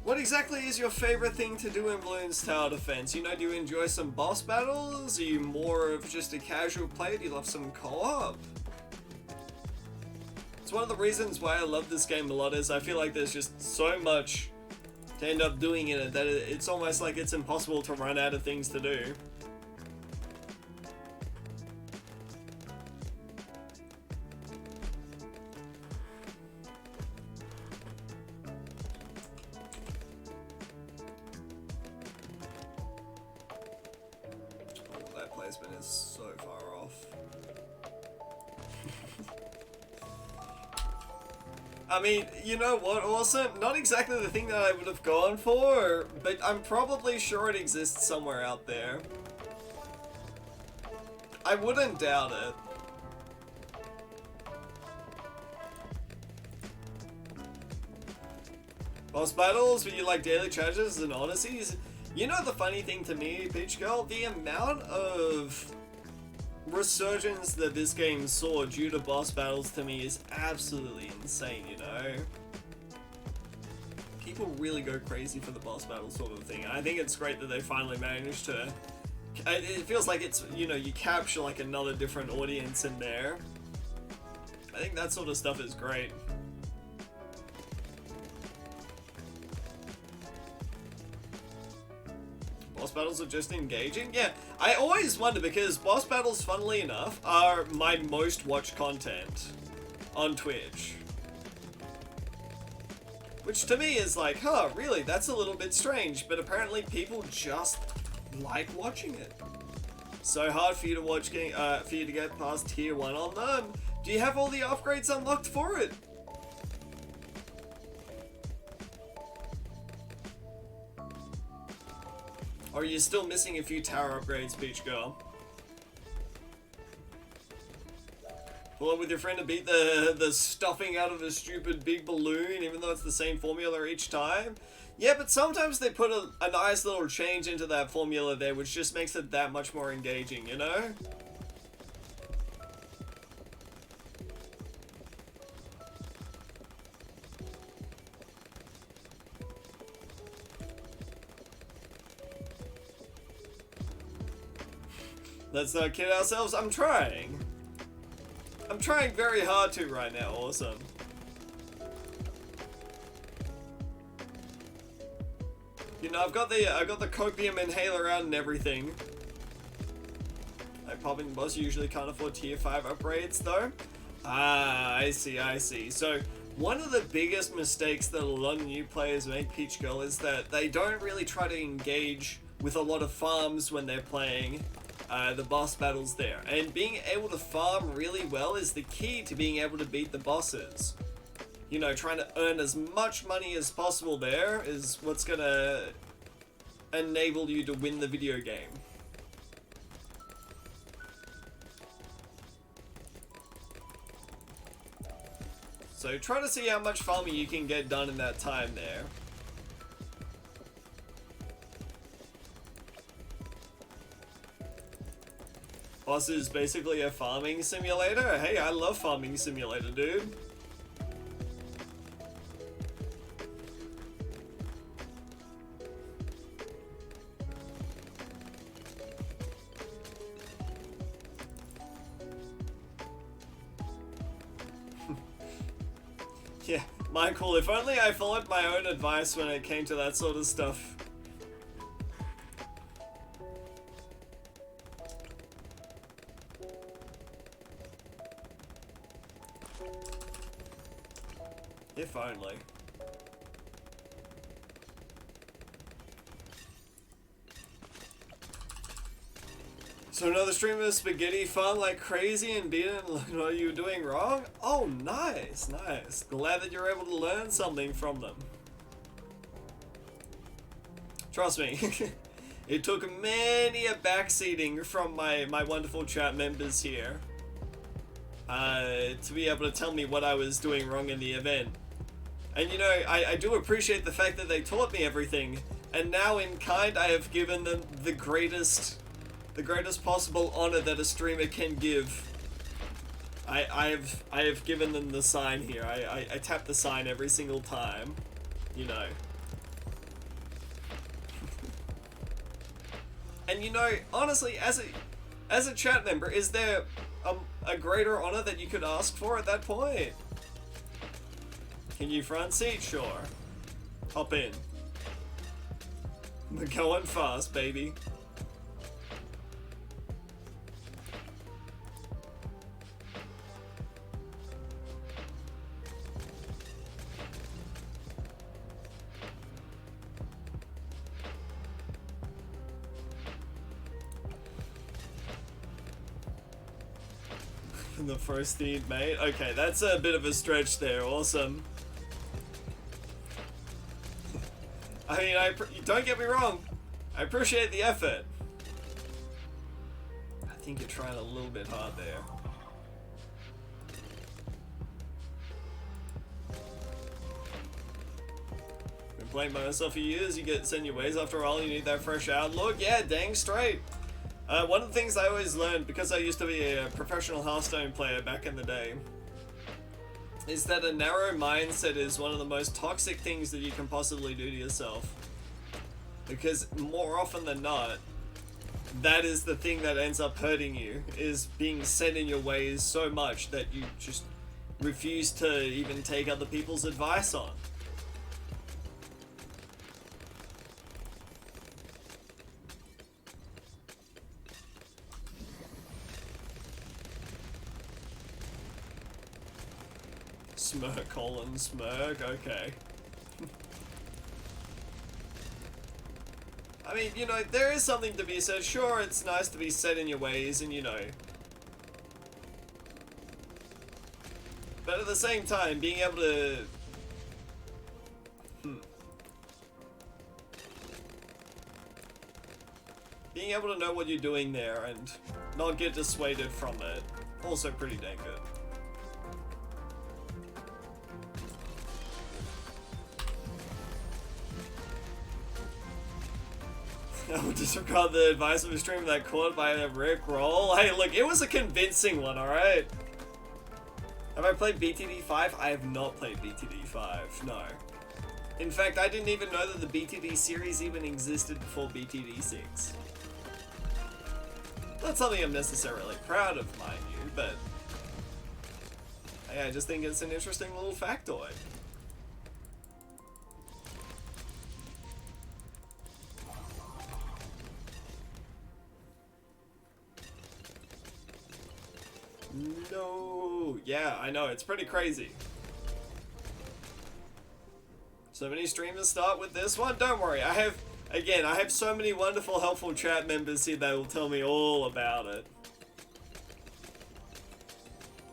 What exactly is your favorite thing to do in Bloons Tower Defense? You know, do you enjoy some boss battles? Are you more of just a casual player? Do you love some co-op? It's one of the reasons why I love this game a lot is I feel like there's just so much to end up doing in it that it's almost like it's impossible to run out of things to do. Is so far off. I mean, you know what, Awesome? Not exactly the thing that I would have gone for, but I'm probably sure it exists somewhere out there. I wouldn't doubt it. Boss battles, but you like daily challenges and odysseys? You know the funny thing to me, Peach Girl? The amount of resurgence that this game saw due to boss battles to me is absolutely insane, you know? People really go crazy for the boss battle sort of thing. I think it's great that they finally managed to... It feels like it's, you know, you capture like another different audience in there. I think that sort of stuff is great. boss battles are just engaging? Yeah, I always wonder because boss battles, funnily enough, are my most watched content on Twitch. Which to me is like, huh, really, that's a little bit strange, but apparently people just like watching it. So hard for you to watch, for you to get past tier 1 on them. Do you have all the upgrades unlocked for it? Or are you still missing a few tower upgrades, Peach Girl? Pull up with your friend to beat the stuffing out of a stupid big balloon, even though it's the same formula each time? Yeah, but sometimes they put a nice little change into that formula there, which just makes it that much more engaging, you know? Let's not kid ourselves. I'm trying. I'm trying very hard to right now. Awesome. You know, I've got the copium inhaler out and everything. Like popping boss usually can't afford tier 5 upgrades though. Ah, I see, I see. So one of the biggest mistakes that a lot of new players make, Peach Girl, is that they don't really try to engage with a lot of farms when they're playing the boss battles there. And being able to farm really well is the key to being able to beat the bosses. You know, trying to earn as much money as possible there is what's gonna enable you to win the video game. So try to see how much farming you can get done in that time there. Boss is basically a farming simulator. Hey, I love farming simulator, dude. Yeah, Michael, if only I followed my own advice when it came to that sort of stuff. If only. So another streamer spaghetti farm like crazy and didn't look what you were doing wrong? Oh, nice, nice. Glad that you're able to learn something from them. Trust me, it took many a backseating from my wonderful chat members here to be able to tell me what I was doing wrong in the event. And you know, I do appreciate the fact that they taught me everything, and now in kind I have given them the greatest possible honor that a streamer can give. I have given them the sign here. I tap the sign every single time, you know. And you know, honestly, as a chat member, is there a greater honor that you could ask for at that point? Can you front seat? Sure. Hop in. We're going fast, baby. The first need, mate. Okay, that's a bit of a stretch there. Awesome. I mean, don't get me wrong. I appreciate the effort. I think you're trying a little bit hard there. Been playing by myself for years. You get set in your ways after all. You need that fresh outlook. Yeah, dang straight. One of the things I always learned, because I used to be a professional Hearthstone player back in the day, is that a narrow mindset is one of the most toxic things that you can possibly do to yourself. Because more often than not, that is the thing that ends up hurting you, is being set in your ways so much that you just refuse to even take other people's advice on. Smirk colon smirk, okay. I mean, you know, there is something to be said. Sure, it's nice to be set in your ways and, you know. But at the same time, being able to... Being able to know what you're doing there and not get dissuaded from it, also pretty dang good. I would disregard the advice of a streamer that caught by a Rick roll. Hey, look, it was a convincing one, alright? Have I played BTD5? I have not played BTD5, no. In fact, I didn't even know that the BTD series even existed before BTD6. Not something I'm necessarily proud of, mind you, but... Hey, I just think it's an interesting little factoid. No, yeah, I know, it's pretty crazy. So many streamers start with this one. Don't worry, I have so many wonderful, helpful chat members here that will tell me all about it.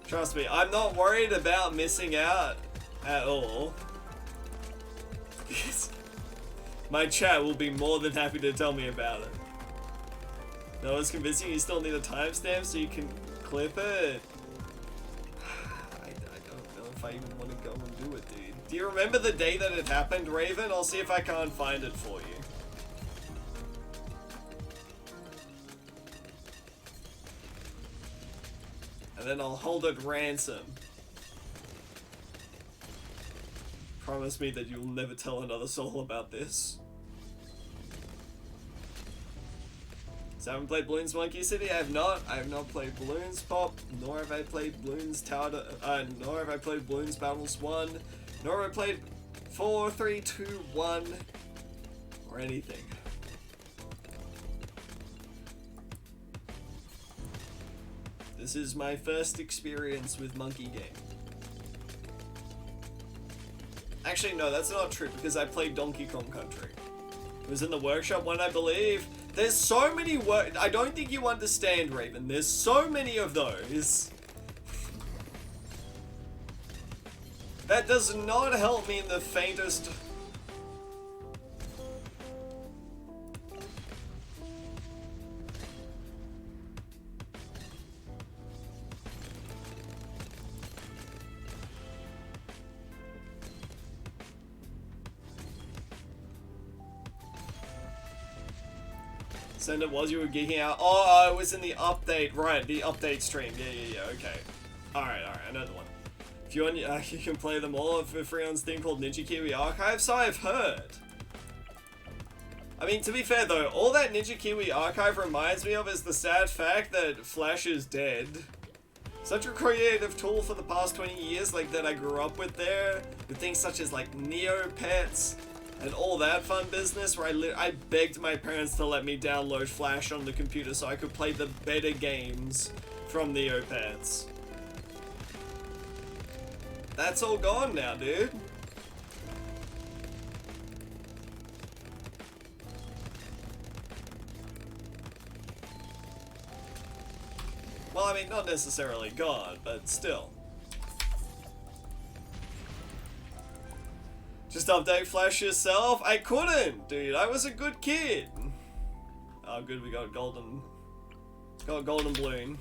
Trust me, I'm not worried about missing out at all. My chat will be more than happy to tell me about it. No, it's convincing. You still need a timestamp so you can clip it. I don't know if I even want to go and do it, dude. Do you remember the day that it happened, Raven? I'll see if I can't find it for you. And then I'll hold it ransom. Promise me that you'll never tell another soul about this. So I haven't played Bloons Monkey City. I have not played Bloons Pop, nor have I played Bloons Tower, nor have I played Bloons Battles 1, nor have I played 4, 3, 2, 1, or anything. This is my first experience with Monkey Game. Actually, no, that's not true, because I played Donkey Kong Country. It was in the workshop one, I believe. There's so many I don't think you understand, Raven. There's so many of those. That does not help me in the faintest... Send it was you were geeking out. Oh, it was in the update. Right, the update stream. Yeah, okay. Alright, I know the one. If you want, you can play them all for free on Steam called Ninja Kiwi Archive, so I've heard. I mean, to be fair though, all that Ninja Kiwi Archive reminds me of is the sad fact that Flash is dead. Such a creative tool for the past 20 years, like, that I grew up with there, with things such as, like, Neopets, and all that fun business where I begged my parents to let me download Flash on the computer so I could play the better games from Neopets. That's all gone now, dude. Well, I mean, not necessarily gone, but still. Just update Flash yourself? I couldn't, dude. I was a good kid. Oh, good. We got golden balloon.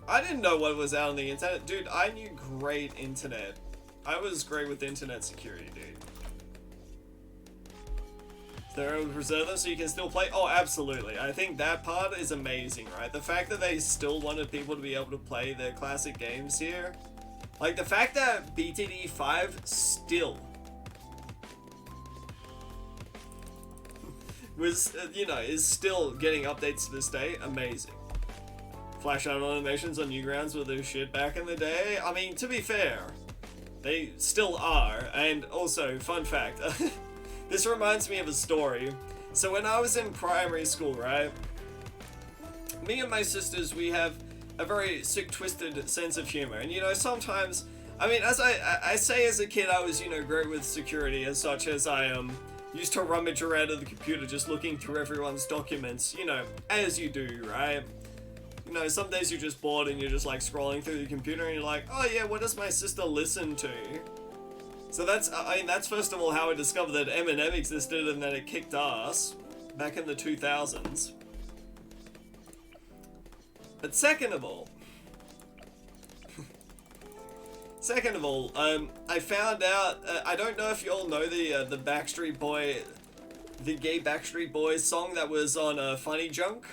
I didn't know what was out on the internet, dude. I knew great internet. I was great with internet security, dude. They're able to preserve them so you can still play. Oh, absolutely. I think that part is amazing, right? The fact that they still wanted people to be able to play their classic games here. Like, the fact that BTD5 still was, you know, is still getting updates to this day, amazing. Flash out animations on Newgrounds were their shit back in the day. I mean, to be fair, they still are. And also, fun fact, this reminds me of a story. So when I was in primary school, right, me and my sisters, we have a very sick, twisted sense of humor. And you know, sometimes, I mean, as I say, as a kid, I was, you know, great with security, as such as I used to rummage around at the computer just looking through everyone's documents, you know, as you do, right? You know, some days you're just bored and you're just like scrolling through the computer and you're like, oh yeah, what does my sister listen to? So that's, I mean, that's first of all how I discovered that Eminem existed and that it kicked ass back in the 2000s. But second of all, I found out, I don't know if you all know the Backstreet Boy, the gay Backstreet Boys song that was on Funny Junk.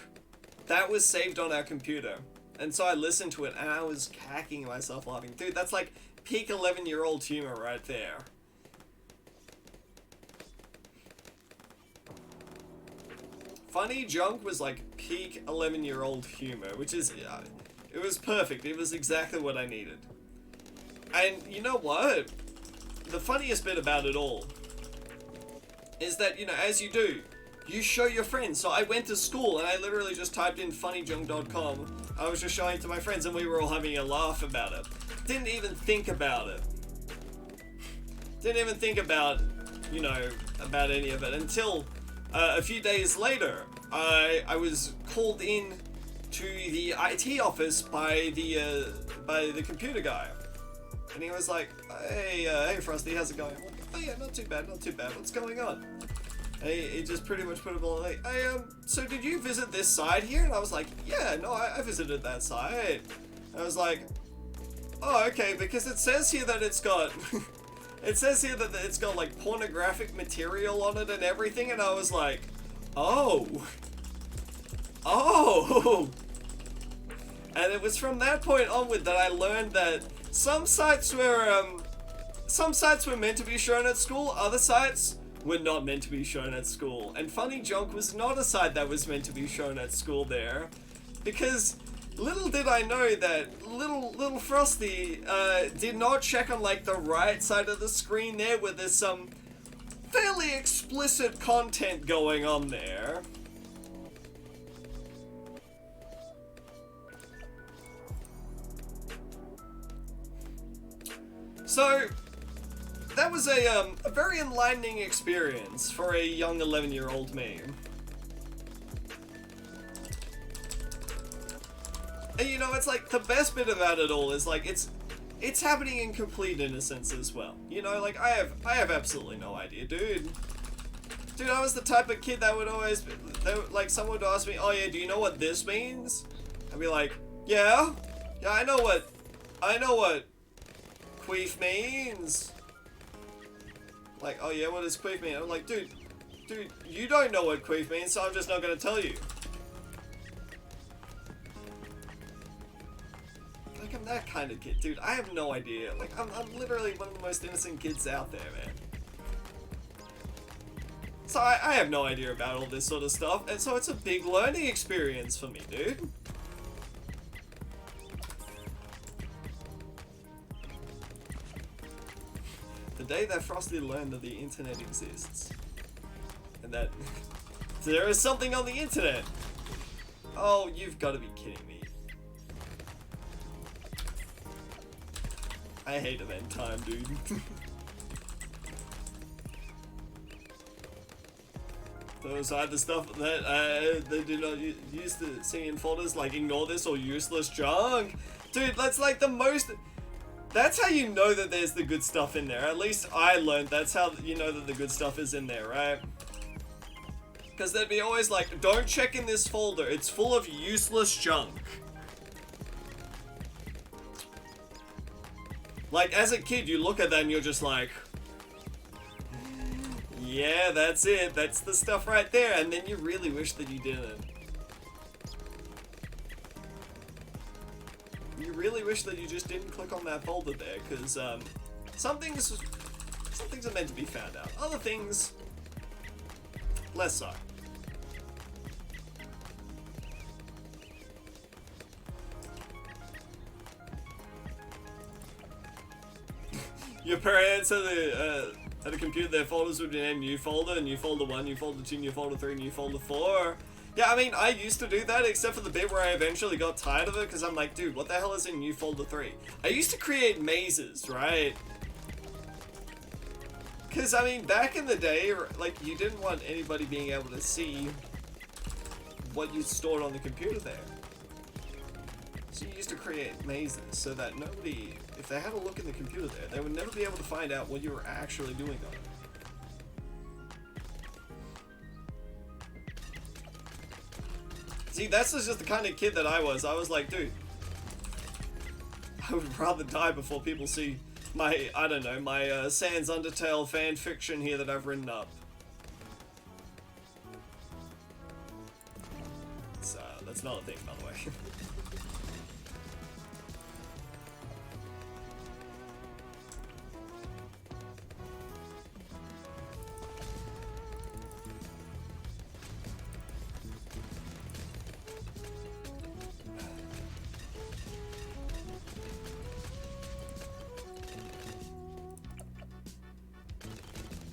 That was saved on our computer. And so I listened to it and I was cacking myself laughing. Dude, that's like peak 11-year-old humor right there. Funny Junk was like peak 11-year-old humor, which is, it was perfect. It was exactly what I needed. And you know what? The funniest bit about it all is that, you know, as you do, you show your friends. So I went to school and I literally just typed in funnyjunk.com. I was just showing it to my friends and we were all having a laugh about it. Didn't even think about it. Didn't even think about, you know, about any of it until a few days later. I was called in to the IT office by the computer guy. And he was like, hey Frosty, how's it going? I'm like, oh yeah, not too bad, what's going on? And he just pretty much put it all like, so did you visit this site here? And I was like, yeah, no, I visited that site. And I was like, oh, okay, because it says here that it's got, it says here that it's got like pornographic material on it and everything. And I was like, oh. And it was from that point onward that I learned that some sites were meant to be shown at school, other sites were not meant to be shown at school. And Funny Junk was not a site that was meant to be shown at school there. Because little did I know that little Frosty did not check on like the right side of the screen there where there's some fairly explicit content going on there. So that was a very enlightening experience for a young 11-year-old me. And you know, it's like the best bit about it all is like it's happening in complete innocence as well. You know, like I have absolutely no idea, dude. Dude, I was the type of kid that would always like someone would ask me, "Oh yeah, do you know what this means?" I'd be like, "Yeah, I know what queef means." Like, oh yeah, what does queef mean? I'm like, dude, you don't know what queef means, so I'm just not gonna tell you. Like, I'm that kind of kid, dude. I have no idea. Like, I'm literally one of the most innocent kids out there, man. So I have no idea about all this sort of stuff, and so it's a big learning experience for me, dude. The day that Frosty learned that the internet exists, and that there is something on the internet. Oh, you've got to be kidding me. I hate event time, dude. Those are the stuff that they do not use to see in folders, like ignore this or useless junk. Dude, that's like the most... That's how you know that there's the good stuff in there. At least I learned that's how you know that the good stuff is in there, right? Because they'd be always like, don't check in this folder, it's full of useless junk. Like, as a kid, you look at that and you're just like, yeah, that's it, that's the stuff right there, and then you really wish that you didn't. You really wish that you just didn't click on that folder there, because some things are meant to be found out. Other things, less so. Your parents at a computer, their folders would be named new folder 1, new folder 2, new folder 3, new folder 4. Yeah, I mean, I used to do that, except for the bit where I eventually got tired of it, because I'm like, dude, what the hell is in new folder 3? I used to create mazes, right? Because, I mean, back in the day, like, you didn't want anybody being able to see what you stored on the computer there. So you used to create mazes so that nobody, if they had a look in the computer there, they would never be able to find out what you were actually doing on it. See, that's just the kind of kid that I was. I was like, dude, I would rather die before people see my, I don't know, my Sans Undertale fan fiction here that I've written up. That's not a thing, by the way.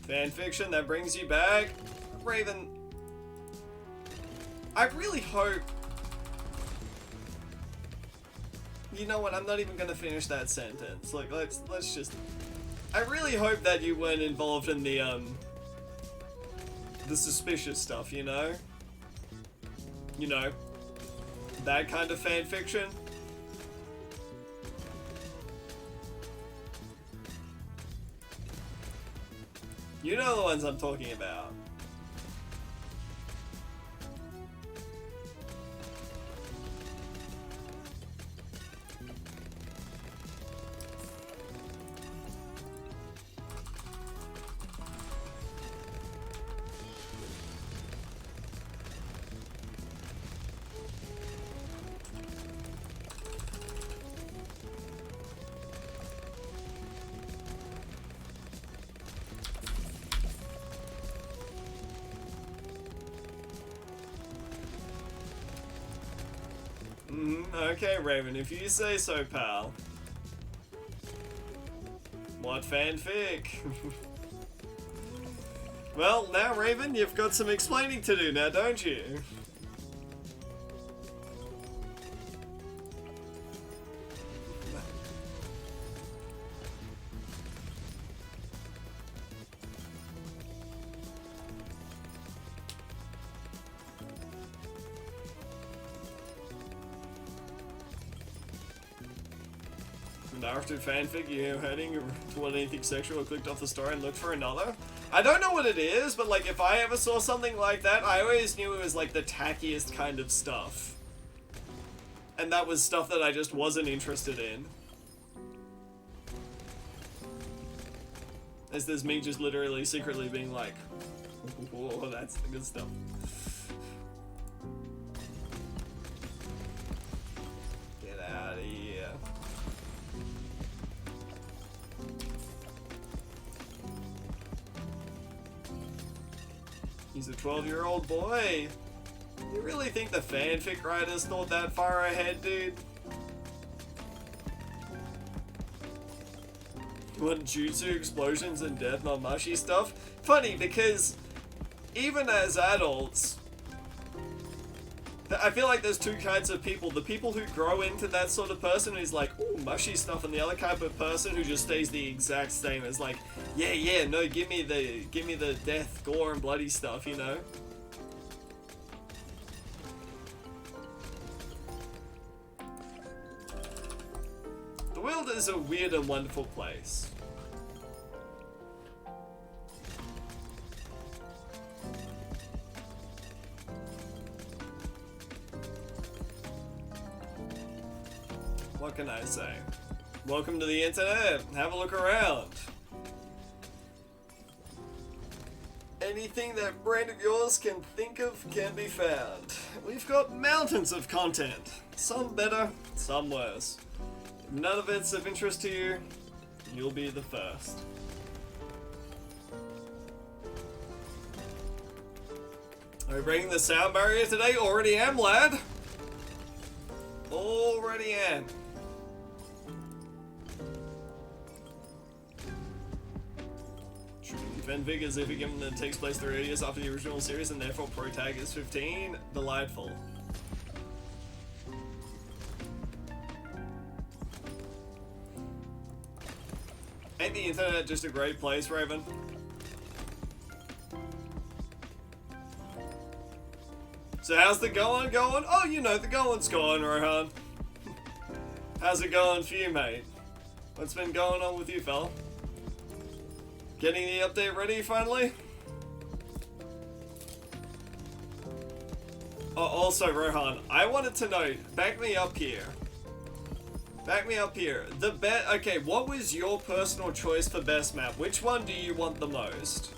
Fanfiction that brings you back? Raven, I really hope... You know what, I'm not even gonna finish that sentence. Like, let's just... I really hope that you weren't involved in the suspicious stuff, you know? You know, that kind of fanfiction. You know the ones I'm talking about. Okay, Raven, if you say so, pal. What fanfic? Well, now, Raven, you've got some explaining to do now, don't you? Narrative fanfic, you heading toward anything sexual or clicked off the story and looked for another? I don't know what it is, but like if I ever saw something like that, I always knew it was like the tackiest kind of stuff. And that was stuff that I just wasn't interested in. As there's me just literally secretly being like, whoa, that's the good stuff. Get out of here. He's a 12-year-old boy. You really think the fanfic writers thought that far ahead, dude? You want jutsu, explosions, and death, not mushy stuff? Funny, because even as adults, I feel like there's two kinds of people. The people who grow into that sort of person who's like, ooh, mushy stuff, and the other kind of person who just stays the exact same as like, yeah, no, give me the death, gore, and bloody stuff, you know? The world is a weird and wonderful place. What can I say? Welcome to the internet. Have a look around. Anything that brain of yours can think of can be found. We've got mountains of content. Some better, some worse. If none of it's of interest to you, you'll be the first. Are we breaking the sound barrier today? Already am, lad. Already am. Defend Vig is if a given that takes place 3 years after the original series and therefore pro tag is 15. Delightful. Ain't the internet just a great place, Raven? So how's the going? Oh, you know, the going's going, Rohan. How's it going for you, mate? What's been going on with you, fella? Getting the update ready, finally? Oh, also, Rohan, I wanted to know, back me up here. Back me up here. Okay, what was your personal choice for best map? Which one do you want the most?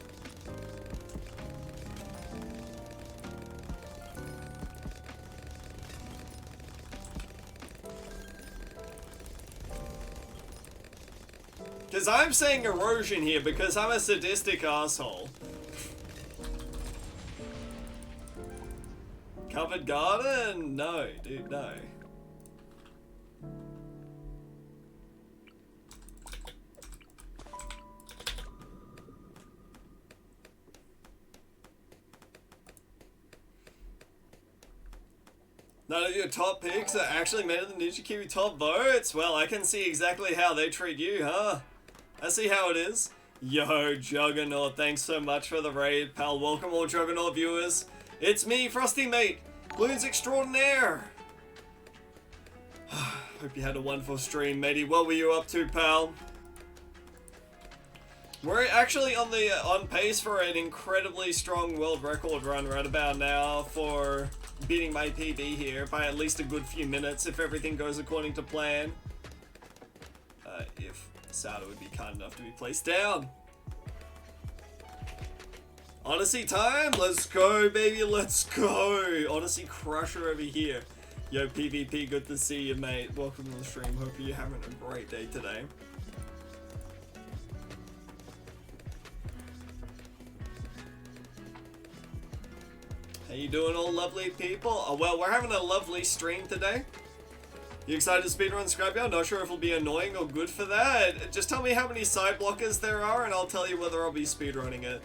Because I'm saying erosion here because I'm a sadistic asshole. Covered garden? No, dude, no. None of your top picks are actually made of the Ninja Kiwi top votes? Well, I can see exactly how they treat you, huh? I see how it is. Yo, Juggernaut, thanks so much for the raid, pal. Welcome all Juggernaut viewers. It's me, Frosty Mate, Bloons Extraordinaire. Hope you had a wonderful stream, matey. What were you up to, pal? We're actually on pace for an incredibly strong world record run right about now for beating my PB here by at least a good few minutes if everything goes according to plan. If Sada would be kind enough to be placed down. Odyssey time! Let's go, baby, let's go! Odyssey Crusher over here. Yo, PvP, good to see you, mate. Welcome to the stream. Hope you're having a great day today. How you doing, all lovely people? Oh, well, we're having a lovely stream today. You excited to speedrun Scrapyard? Not sure if it'll be annoying or good for that. Just tell me how many side blockers there are and I'll tell you whether I'll be speedrunning it.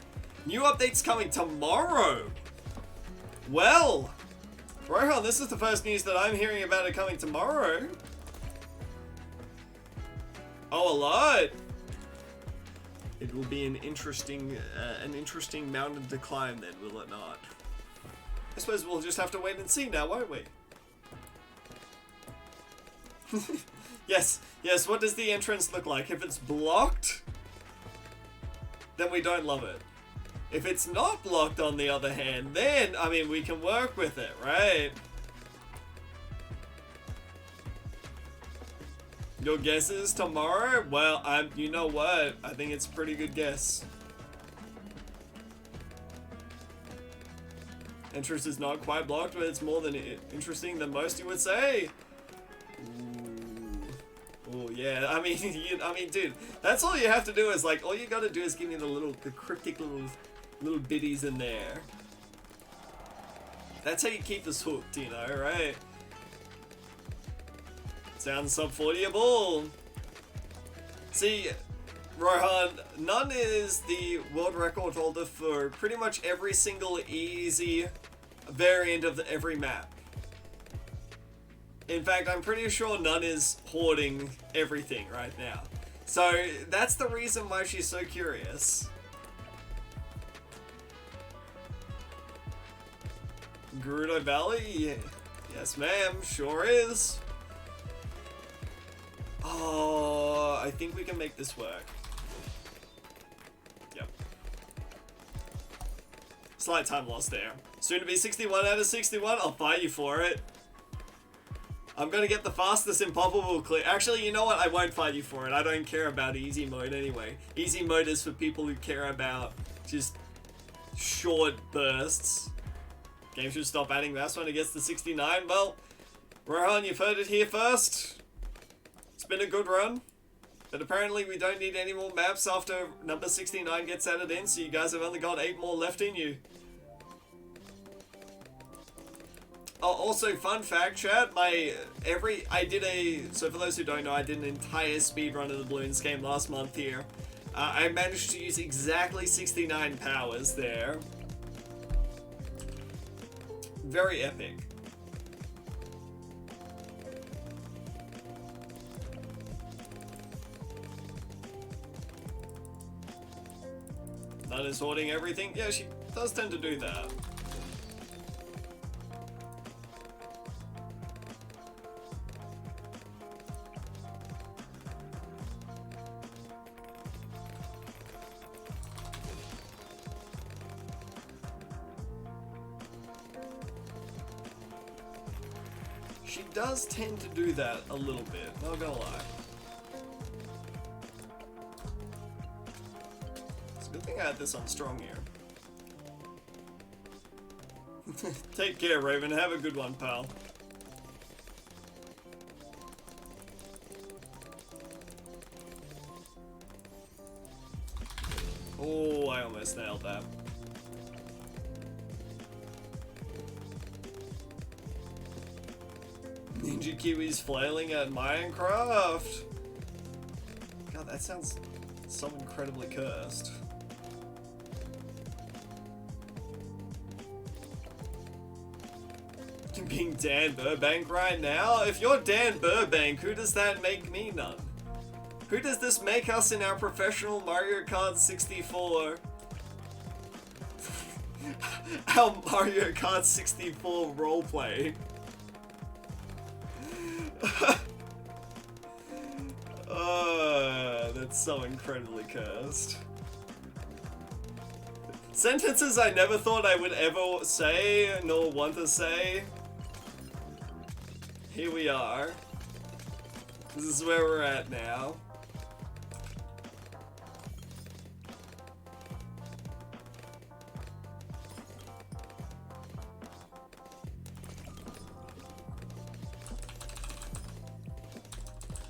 New updates coming tomorrow. Well, Rohan, this is the first news that I'm hearing about it coming tomorrow. Oh, a lot. It will be an interesting mountain to climb then, will it not? I suppose we'll just have to wait and see now, won't we? Yes, what does the entrance look like? If it's blocked, then we don't love it. If it's not blocked, on the other hand, then, I mean, we can work with it, right? Your guess is tomorrow? Well, you know what? I think it's a pretty good guess. Entrance is not quite blocked, but it's more than interesting than most, you would say. Oh yeah, I mean, dude, that's all you have to do is like, all you gotta do is give me the cryptic little bitties in there. That's how you keep us hooked, you know, right? Sounds sub 40able. See, Rohan, Nun is the world record holder for pretty much every single easy variant of every map. In fact, I'm pretty sure Nun is hoarding everything right now. So that's the reason why she's so curious. Gerudo Valley? Yes, ma'am. Sure is. Oh, I think we can make this work. Yep. Slight time loss there. Soon to be 61 out of 61. I'll fight you for it. I'm gonna get the fastest impossible clear. Actually, you know what? I won't fight you for it. I don't care about easy mode anyway. Easy mode is for people who care about just short bursts. Game should stop adding maps when it gets to 69. Well, Rohan, you've heard it here first. It's been a good run. But apparently we don't need any more maps after number 69 gets added in, so you guys have only got 8 more left in you. Oh, also, fun fact, chat, so for those who don't know, I did an entire speedrun of the Bloons game last month here. I managed to use exactly 69 powers there. Very epic. Nun is hoarding everything. Yeah, she does tend to do that. She does tend to do that a little bit, not gonna lie. It's a good thing I had this on strong here. Take care, Raven. Have a good one, pal. Oh, I almost nailed that. Ninja Kiwi's flailing at Minecraft. God, that sounds so incredibly cursed. Being Dan Burbank right now? If you're Dan Burbank, who does that make me, None? Who does this make us in our professional Mario Kart 64? Our Mario Kart 64 roleplay. That's so incredibly cursed. Sentences I never thought I would ever say, nor want to say. Here we are. This is where we're at now.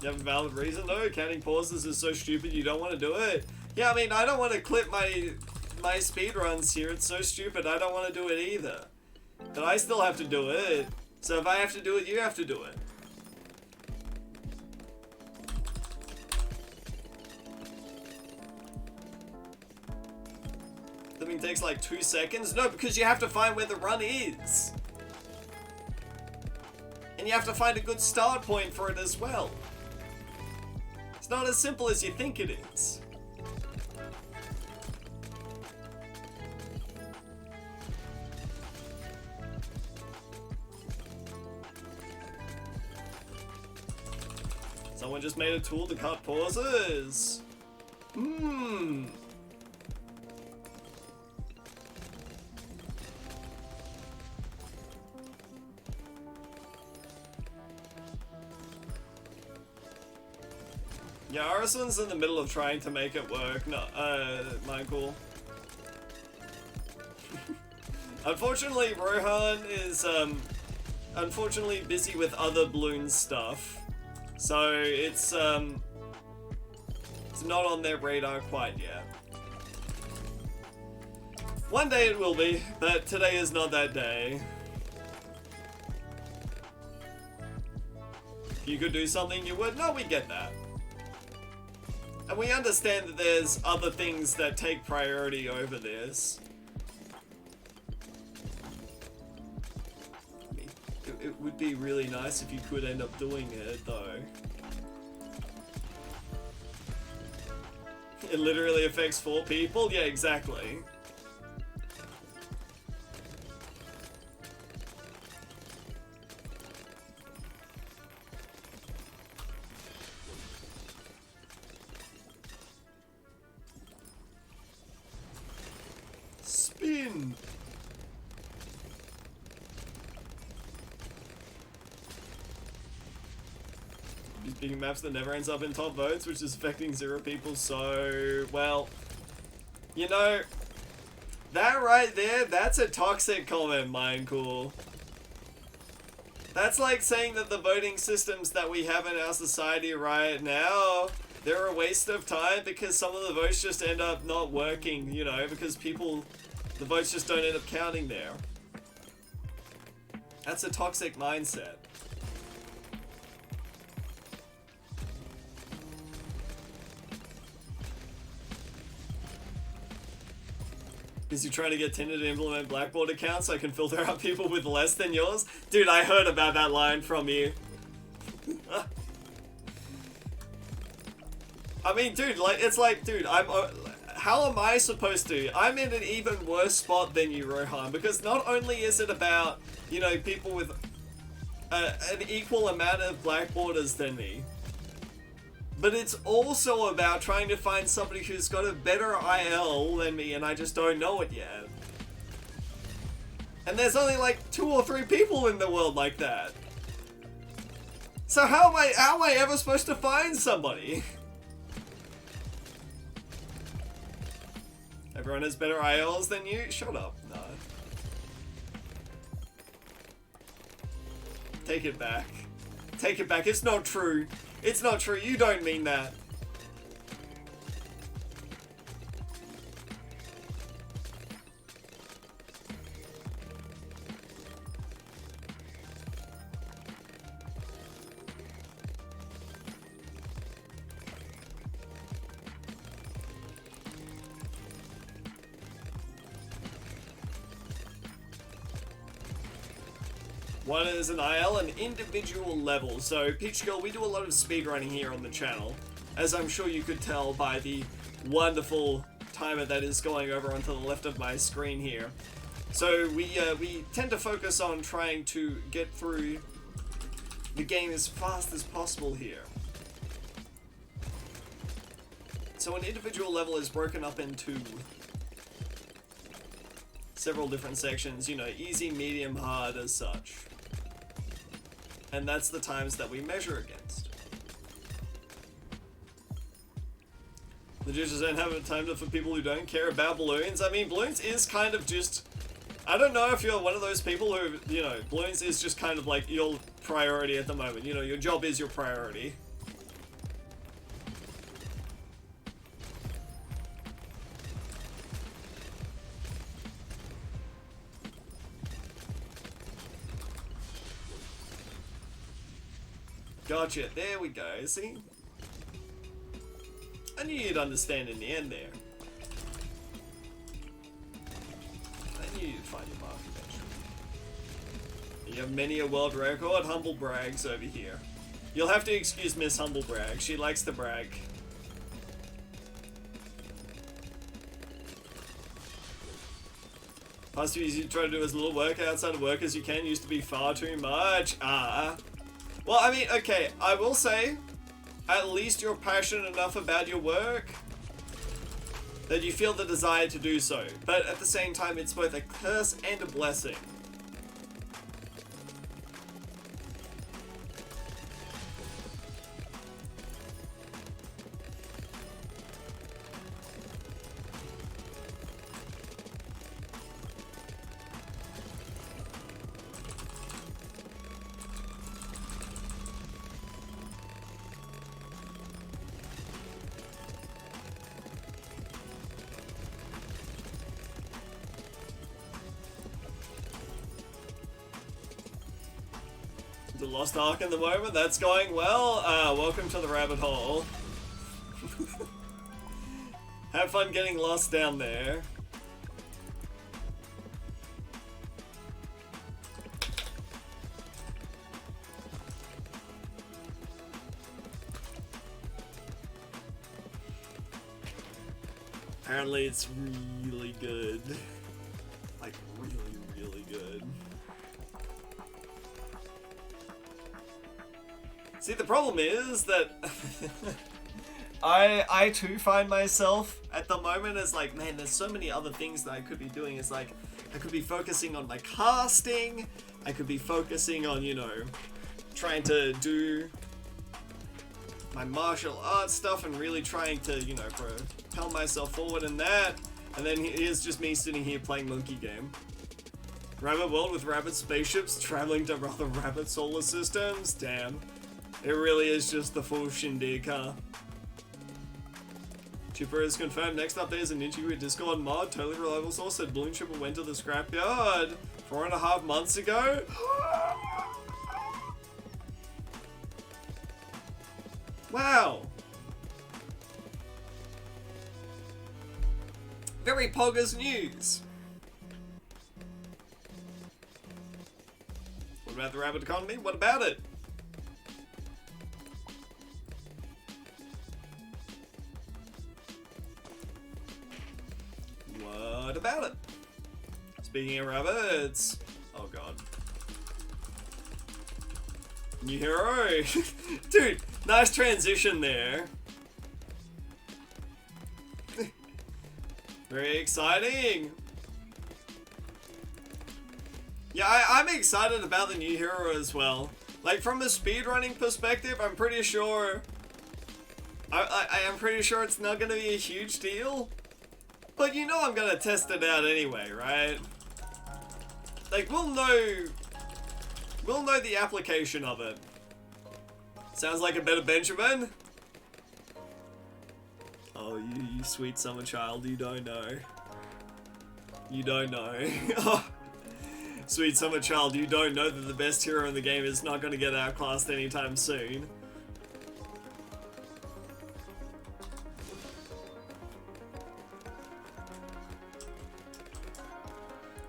You have a valid reason though? Counting pauses is so stupid you don't want to do it? Yeah, I mean, I don't want to clip my speedruns here. It's so stupid. I don't want to do it either. But I still have to do it. So if I have to do it, you have to do it. That mean takes like 2 seconds? No, because you have to find where the run is. And you have to find a good start point for it as well. It's not as simple as you think it is. Someone just made a tool to cut pauses. Yeah, Arslan's in the middle of trying to make it work. No, Michael. Unfortunately, Rohan is, unfortunately busy with other balloon stuff. So it's not on their radar quite yet. One day it will be, but today is not that day. If you could do something, you would. No, we get that. And we understand that there's other things that take priority over this. It would be really nice if you could end up doing it, though. It literally affects 4 people? Yeah, exactly. Spin! Picking maps that never ends up in top votes, which is affecting 0 people, so, well, you know, that right there, that's a toxic comment, Mindcool. That's like saying that the voting systems that we have in our society right now, they're a waste of time because some of the votes just end up not working, you know, because the votes just don't end up counting there. That's a toxic mindset. Is you trying to get Tinder to implement Blackboard accounts so I can filter out people with less than yours? Dude, I heard about that line from you. I mean, dude, like, it's like, dude, how am I supposed to? I'm in an even worse spot than you, Rohan, because not only is it about, you know, people with an equal amount of Blackboarders than me, but it's also about trying to find somebody who's got a better IL than me, and I just don't know it yet. And there's only like 2 or 3 people in the world like that. So how am I ever supposed to find somebody? Everyone has better ILs than you? Shut up. No. Take it back. Take it back. It's not true. It's not true. You don't mean that. One is an IL, an individual level. So, Peach Girl, we do a lot of speedrunning here on the channel, as I'm sure you could tell by the wonderful timer that is going over onto the left of my screen here. So, we tend to focus on trying to get through the game as fast as possible here. So, an individual level is broken up into several different sections, you know, easy, medium, hard, as such. And that's the times that we measure against. The judges don't have a time for people who don't care about balloons. I mean, balloons is kind of just... I don't know if you're one of those people who, you know, balloons is just kind of like your priority at the moment. You know, your job is your priority. Gotcha, there we go, see? I knew you'd understand in the end there. I knew you'd find your mark eventually. You have many a world record, humble brags over here. You'll have to excuse Miss Humble Brag, she likes to brag. Past few years you try to do as little work outside of work as you can, used to be far too much. Well, I mean, okay, I will say, at least you're passionate enough about your work that you feel the desire to do so. But at the same time, it's both a curse and a blessing. The Lost Ark in the moment, that's going well. Welcome to the rabbit hole. Have fun getting lost down there. Apparently it's really good. Like, really, really good. See, the problem is that I too find myself at the moment as like, man, there's so many other things that I could be doing. It's like, I could be focusing on my casting, I could be focusing on, you know, trying to do my martial arts stuff and really trying to, you know, propel myself forward in that. And then here's just me sitting here playing monkey game. Rabbit world with rabbit spaceships traveling to other rabbit solar systems? Damn. It really is just the full shindig, huh? Chipper is confirmed. Next update is a Ninja with Discord mod. Totally reliable source said Balloon Chipper went to the scrapyard 4.5 months ago. Wow. Very poggers news. What about the rabbit economy? What about it? What about it? Speaking of rabbits... Oh god. New hero! Dude, nice transition there. Very exciting! Yeah, I'm excited about the new hero as well. Like, from a speedrunning perspective, I'm pretty sure... I am pretty sure it's not gonna be a huge deal. But you know I'm gonna test it out anyway, right? Like, we'll know the application of it. Sounds like a better Benjamin. Oh, you sweet summer child, you don't know. You don't know. Sweet summer child, you don't know that the best hero in the game is not going to get outclassed anytime soon.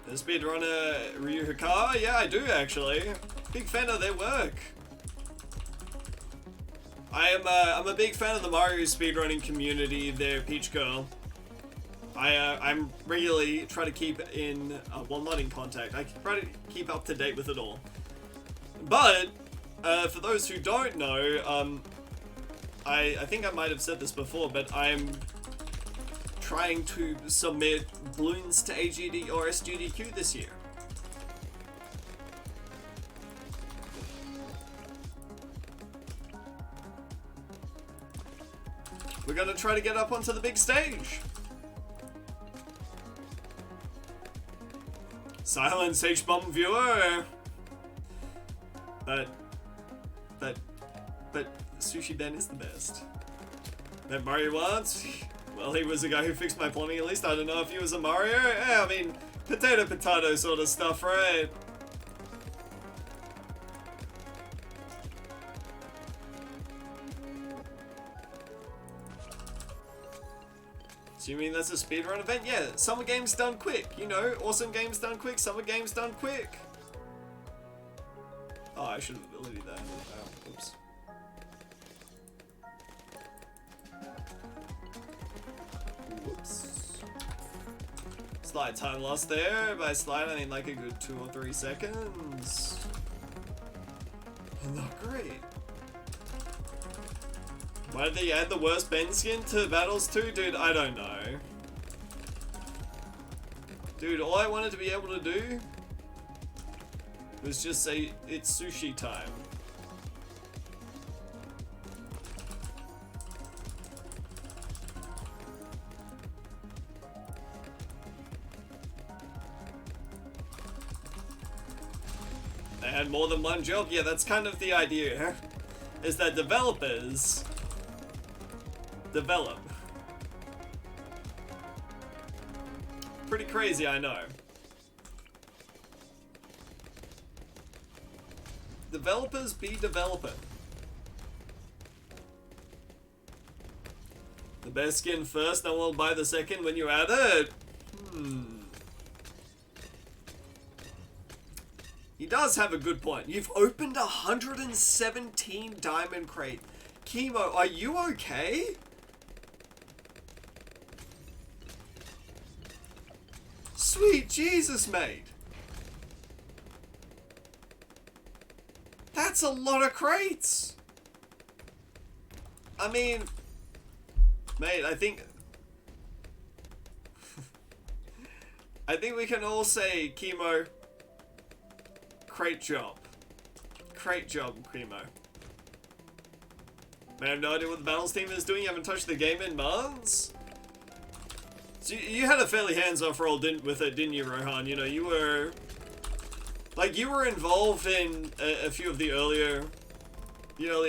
The speedrunner Ryu Hikawa? Yeah, I do actually. Big fan of their work. I'm a big fan of the Mario speedrunning community there, Peach Girl. I'm regularly try to keep in, well, not in contact, I try to keep up to date with it all. But, for those who don't know, I think I might have said this before, but I'm trying to submit balloons to AGD or SGDQ this year. We're gonna try to get up onto the big stage. Silence H-bomb viewer. But Sushi Ben is the best. Met Mario once? Well, he was the guy who fixed my plumbing at least. I don't know if he was a Mario. Yeah, I mean, potato sort of stuff, right? So you mean that's a speedrun event? Yeah, summer games done quick. You know, awesome games done quick, summer games done quick. Oh, I should have ability that. Oh, oops. Whoops. Slight time lost there. By slight, I mean like a good 2 or 3 seconds. Not great. Why did they add the worst Ben skin to battles too? Dude, I don't know. Dude, all I wanted to be able to do was just say, it's sushi time. They had more than one job? Yeah, that's kind of the idea. Is that developers develop. Pretty crazy, I know. Developers be developing. The best skin first, no one will buy the second when you add it. He does have a good point. You've opened 117 diamond crate. Chemo, are you okay? Sweet Jesus, mate. That's a lot of crates. I mean, mate, I think we can all say, Chemo, crate job. Crate job, Chemo. Man, I have no idea what the battles team is doing. You haven't touched the game in months? So you had a fairly hands-off role with it, didn't you, Rohan? You know, you were involved in a few of the earlier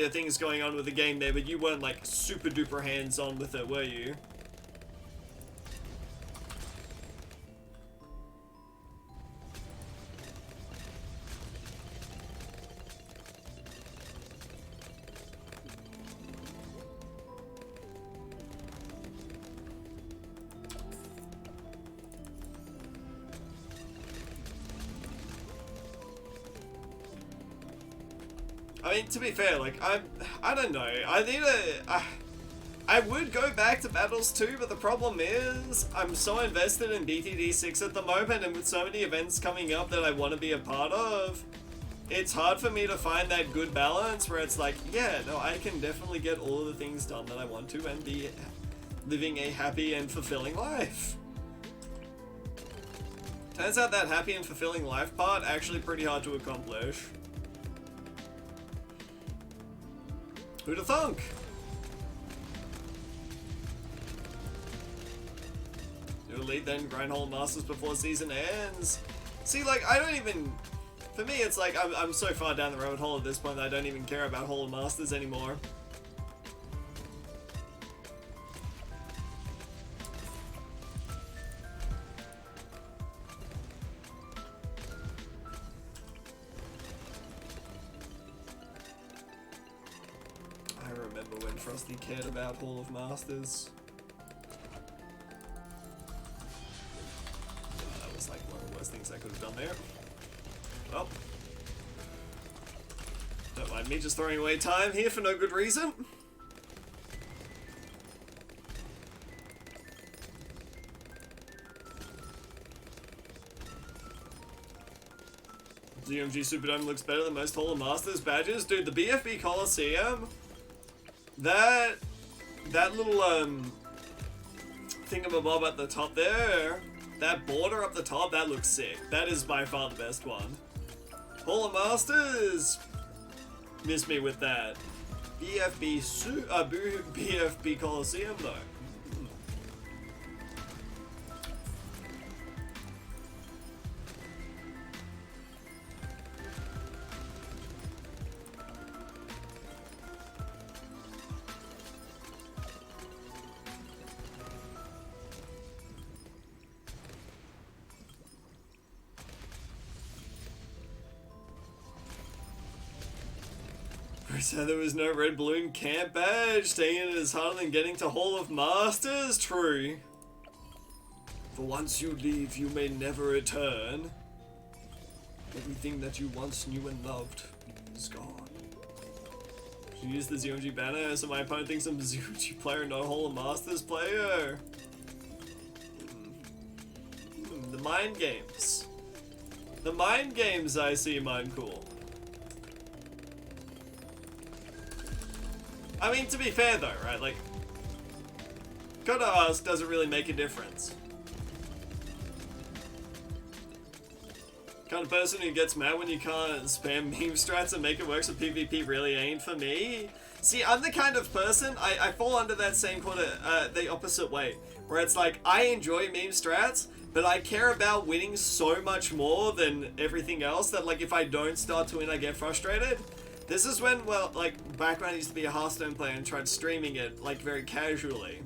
things going on with the game there, but you weren't like super duper hands-on with it, were you? I mean, to be fair, like, I don't know. I need a... I would go back to Battles 2, but the problem is, I'm so invested in BTD6 at the moment, and with so many events coming up that I want to be a part of, it's hard for me to find that good balance where it's like, yeah, no, I can definitely get all of the things done that I want to and be living a happy and fulfilling life. Turns out that happy and fulfilling life part actually pretty hard to accomplish. Who'da thunk? Do Elite then grind whole Masters before season ends. See, like, I don't even... For me, it's like, I'm so far down the rabbit hole at this point that I don't even care about Hall of Masters anymore. I remember when Frosty cared about Hall of Masters. That was like one of the worst things I could have done there. Well, don't mind me just throwing away time here for no good reason. ZMG Superdome looks better than most Hall of Masters badges. Dude, the BFB Coliseum, that little thingamabob at the top there, that border up the top, that looks sick. That is by far the best one. Hall of Masters, miss me with that. BFB Coliseum though. So there was no red balloon camp badge. Staying in it is harder than getting to Hall of Masters. True. For once you leave, you may never return. Everything that you once knew and loved is gone. Should use the ZOG banner so my opponent thinks I'm a ZOG player, not a Hall of Masters player. The mind games. The mind games I see mine cool. I mean, to be fair though, right, like, gotta ask, does it really make a difference? Kind of person who gets mad when you can't spam meme strats and make it work so PvP really ain't for me. See, I'm the kind of person, I fall under that same the opposite way, where it's like, I enjoy meme strats, but I care about winning so much more than everything else that, like, if I don't start to win, I get frustrated. This is when, well, like, back when I used to be a Hearthstone player and tried streaming it, like, very casually.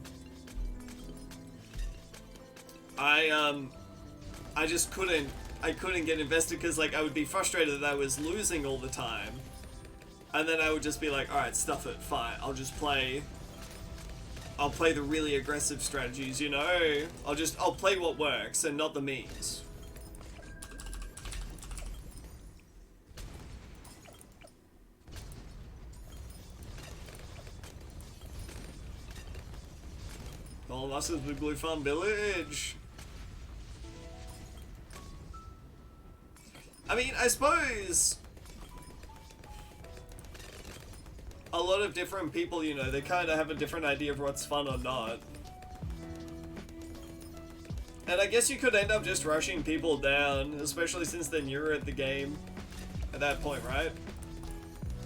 I just couldn't get invested because, like, I would be frustrated that I was losing all the time. And then I would just be like, alright, stuff it, fine, I'll play the really aggressive strategies, you know? I'll play what works and not the memes. All of us is Big Blue Farm Village. I mean, I suppose a lot of different people, you know, they kind of have a different idea of what's fun or not. And I guess you could end up just rushing people down, especially since they're newer at the game at that point, right?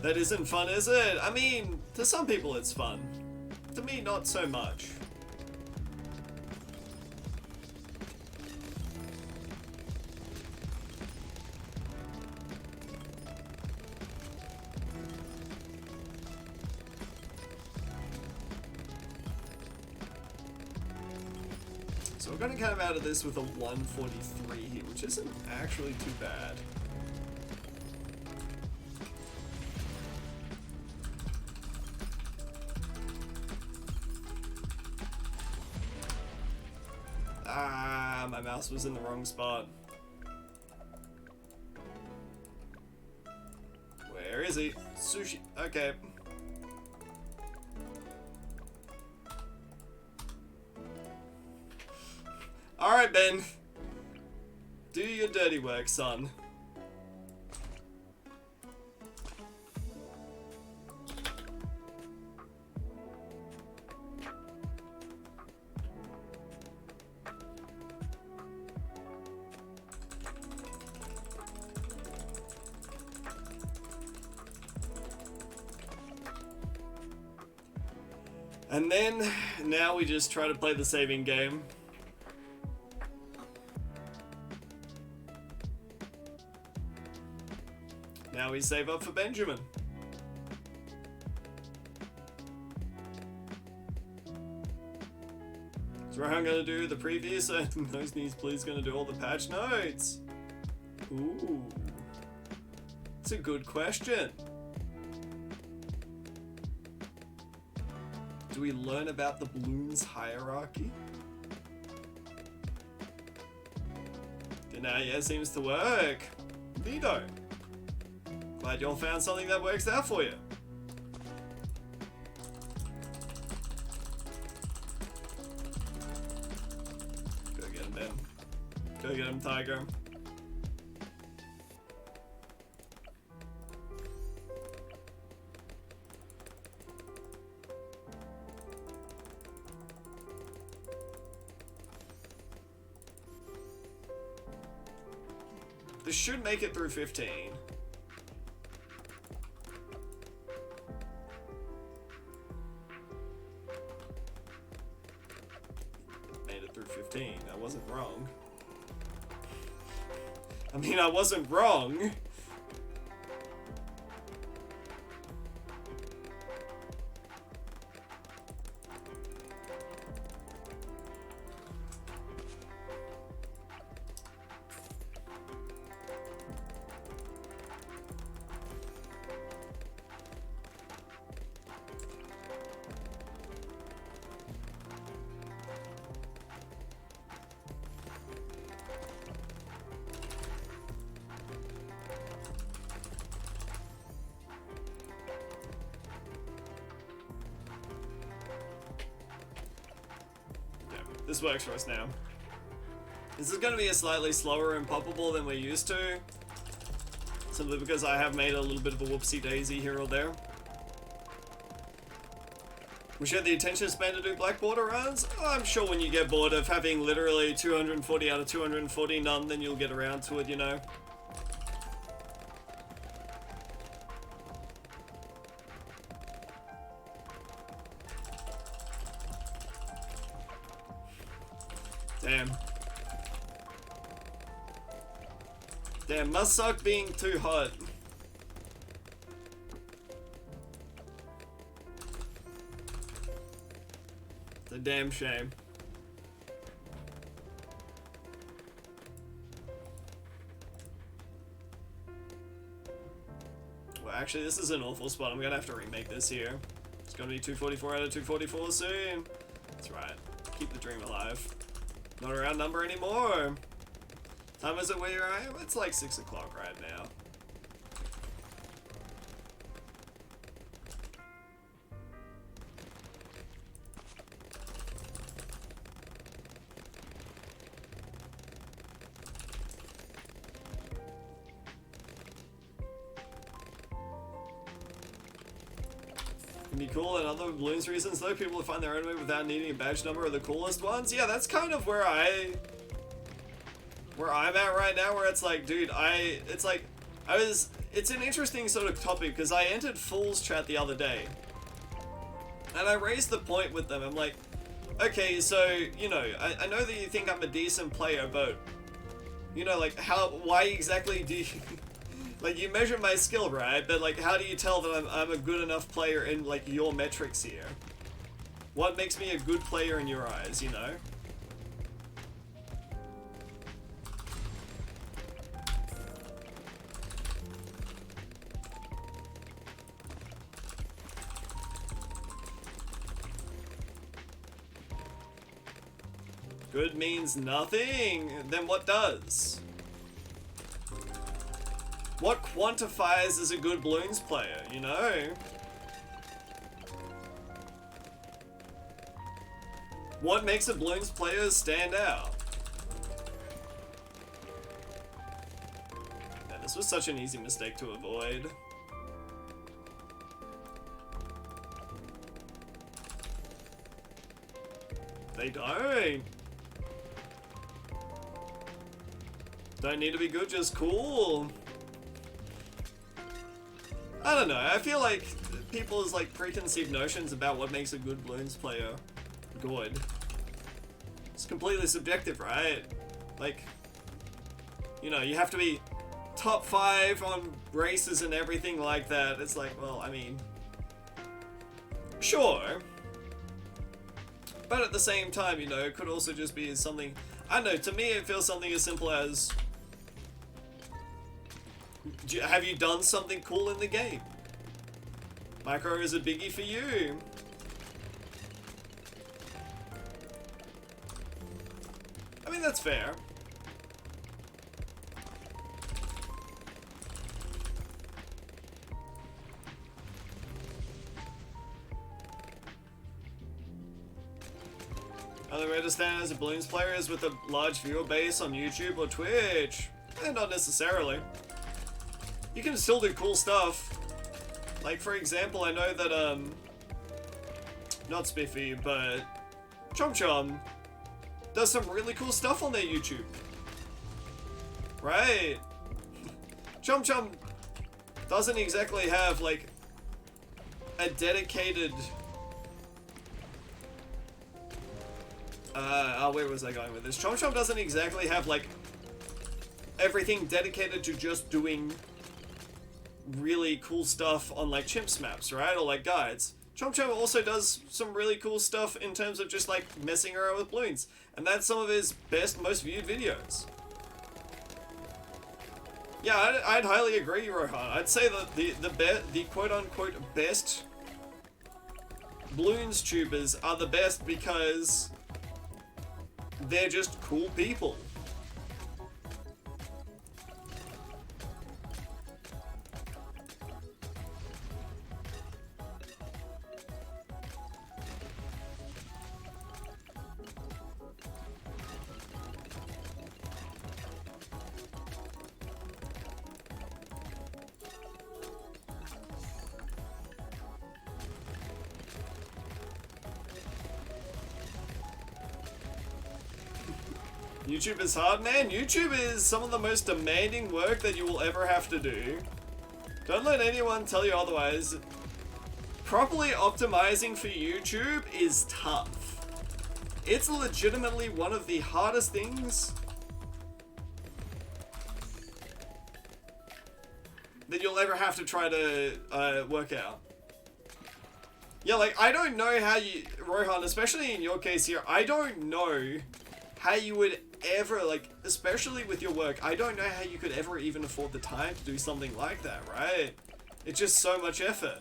That isn't fun, is it? I mean, to some people it's fun. To me, not so much. So we're going to come out of this with a 143 here, which isn't actually too bad. Ah, my mouse was in the wrong spot. Where is crazy. Sushi. Okay. Alright, Ben. Do your dirty work, son. And then, now we just try to play the saving game. Now we save up for Benjamin. So I'm gonna do the previous Those knees please gonna do all the patch notes. Ooh. It's a good question. Do we learn about the Bloom's hierarchy? Yeah, seems to work. Neato. Glad you all found something that works out for you. Go get him, Ben. Go get him, Tiger. This should make it through 15. Made it through 15. I wasn't wrong. I mean, I wasn't wrong. This works for us now. This is going to be a slightly slower and poppable than we're used to. Simply because I have made a little bit of a whoopsie daisy here or there. Wish you had the attention span to do black border runs? I'm sure when you get bored of having literally 240 out of 240 none, then you'll get around to it, you know. Damn. Damn, must suck being too hot. It's a damn shame. Well, actually, this is an awful spot. I'm gonna have to remake this here. It's gonna be 244 out of 244 soon. That's right. Keep the dream alive. Not a round number anymore. Time is it where you're at? It's like 6 o'clock right now. Can be cool and other balloons reasons though. People who find their own way without needing a badge number are the coolest ones. Yeah, that's kind of where I'm at right now, where it's like, dude, it's an interesting sort of topic because I entered Fool's chat the other day and I raised the point with them. I'm like, okay, so, you know, I know that you think I'm a decent player, but, you know, like, why exactly do you, like, you measure my skill, right? But, like, how do you tell that I'm a good enough player in, like, your metrics here? What makes me a good player in your eyes, you know? Good means nothing. Then what does? What quantifies as a good Bloons player, you know? What makes a Bloons player stand out? Man, this was such an easy mistake to avoid. They don't. Don't need to be good, just cool. I don't know, I feel like people's like preconceived notions about what makes a good Bloons player good. It's completely subjective, right? Like, you know, you have to be top 5 on races and everything like that. It's like, well, I mean, sure. But at the same time, you know, it could also just be something, I don't know, to me it feels something as simple as, have you done something cool in the game? Micro is a biggie for you. I mean, that's fair. Other way to stand as a Bloons player is with a large viewer base on YouTube or Twitch. Not necessarily. You can still do cool stuff. Like, for example, I know that, not Spiffy, but Chom Chom does some really cool stuff on their YouTube. Right? Chom Chom doesn't exactly have, like, a dedicated... where was I going with this? Chom Chom doesn't exactly have, like, everything dedicated to just doing really cool stuff on, like, chimps maps, right? Or, like, guides. Chom Chom also does some really cool stuff in terms of just, like, messing around with balloons. And that's some of his best, most viewed videos. Yeah, I'd highly agree, Rohan. I'd say that the quote-unquote best balloons tubers are the best because they're just cool people. YouTube is hard, man. YouTube is some of the most demanding work that you will ever have to do. Don't let anyone tell you otherwise. Properly optimizing for YouTube is tough. It's legitimately one of the hardest things that you'll ever have to try to work out. Yeah, like, I don't know how you, Rohan, especially in your case here, I don't know how you would ever, like, especially with your work, I don't know how you could ever even afford the time to do something like that, right? It's just so much effort.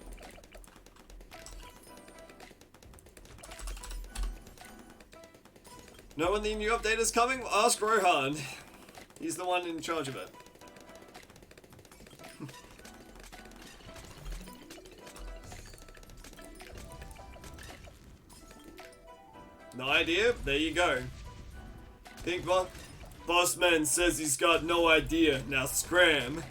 Know when the new update is coming? Ask Rohan. He's the one in charge of it. No idea? There you go. Pink Boss Man says he's got no idea. Now scram.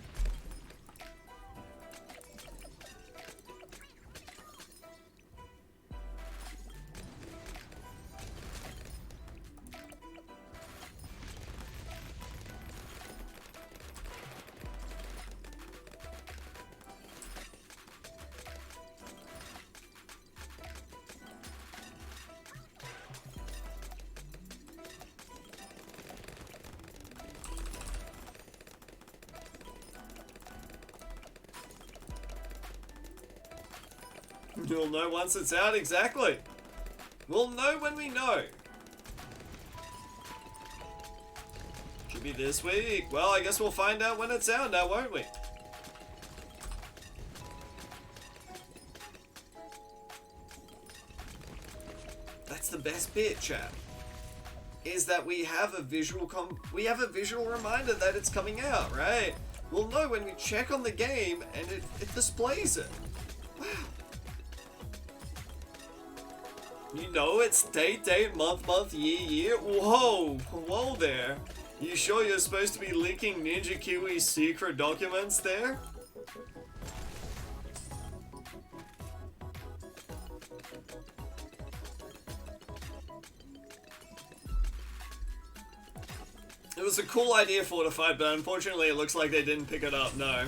You'll know once it's out, exactly. We'll know when we know. Should be this week. Well, I guess we'll find out when it's out now, won't we? That's the best bit, chat. Is that we have a visual reminder that it's coming out, right? Well, no, when we check on the game and it displays it. Wow. You know it's date, date, month, month, year, year. Whoa, whoa there. You sure you're supposed to be linking Ninja Kiwi's secret documents there? It was a cool idea, Fortified, but unfortunately it looks like they didn't pick it up, no.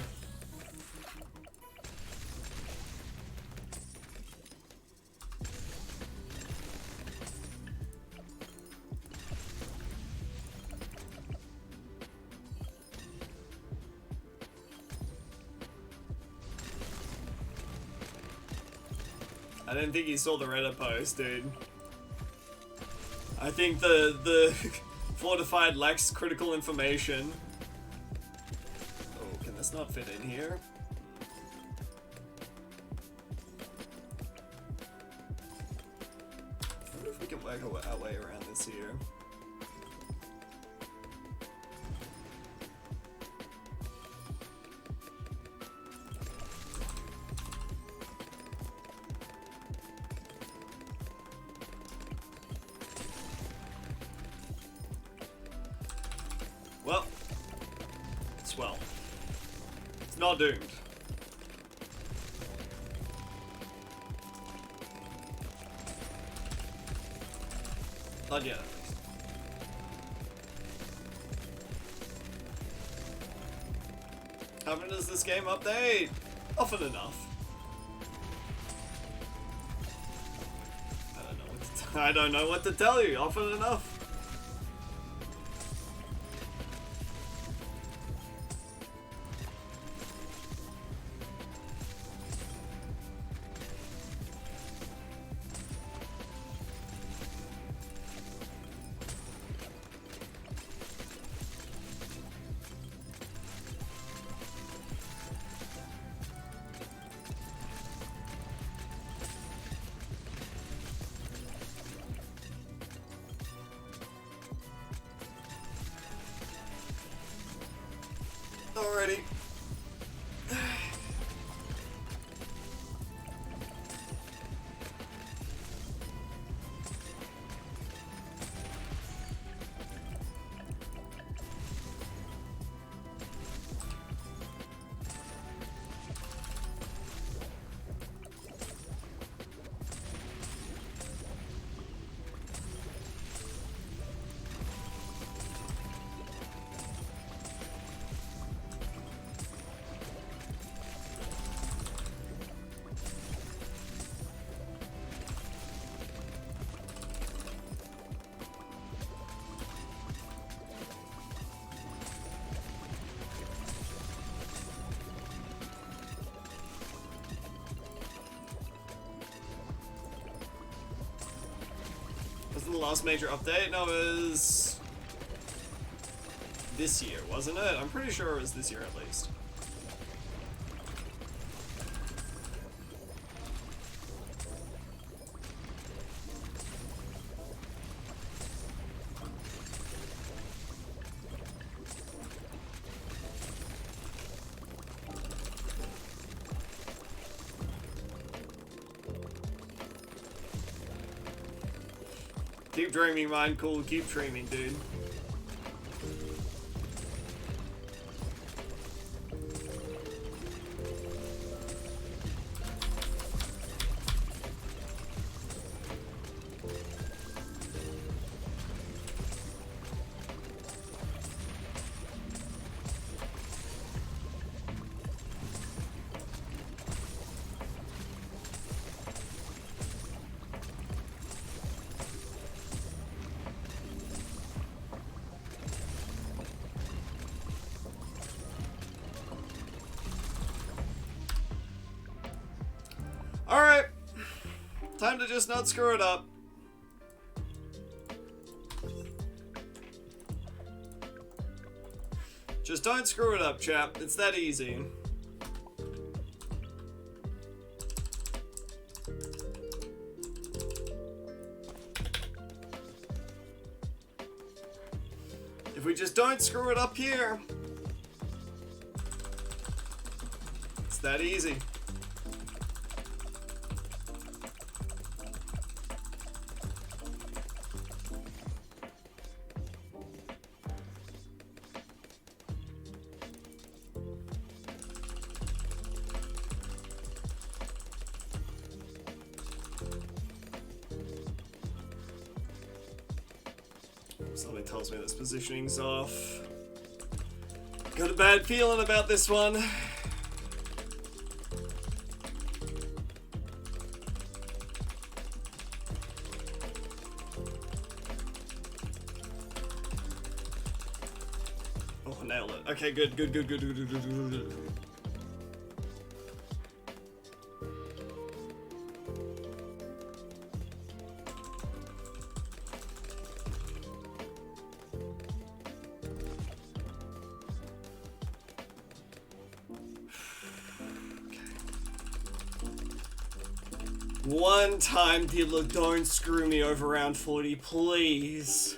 I didn't think he saw the Reddit post, dude. I think the Fortified lacks critical information. Oh, can this not fit in here? I wonder if we can work our way around this here. Well, swell. It's not doomed. Not yet, at least. How often does this game update? Often enough. I don't know what to tell you. Often enough. Alrighty. Wasn't the last major update? No, it was this year, wasn't it? I'm pretty sure it was this year at least. Keep dreaming, mind cool. Keep dreaming, dude. Alright. Time to just not screw it up. Just don't screw it up, chap. It's that easy. If we just don't screw it up here. that easy. Something tells me this positioning's off. Got a bad feeling about this one. Oh, I nailed it. Okay, good. One time, dealer, don't screw me over round 40, please.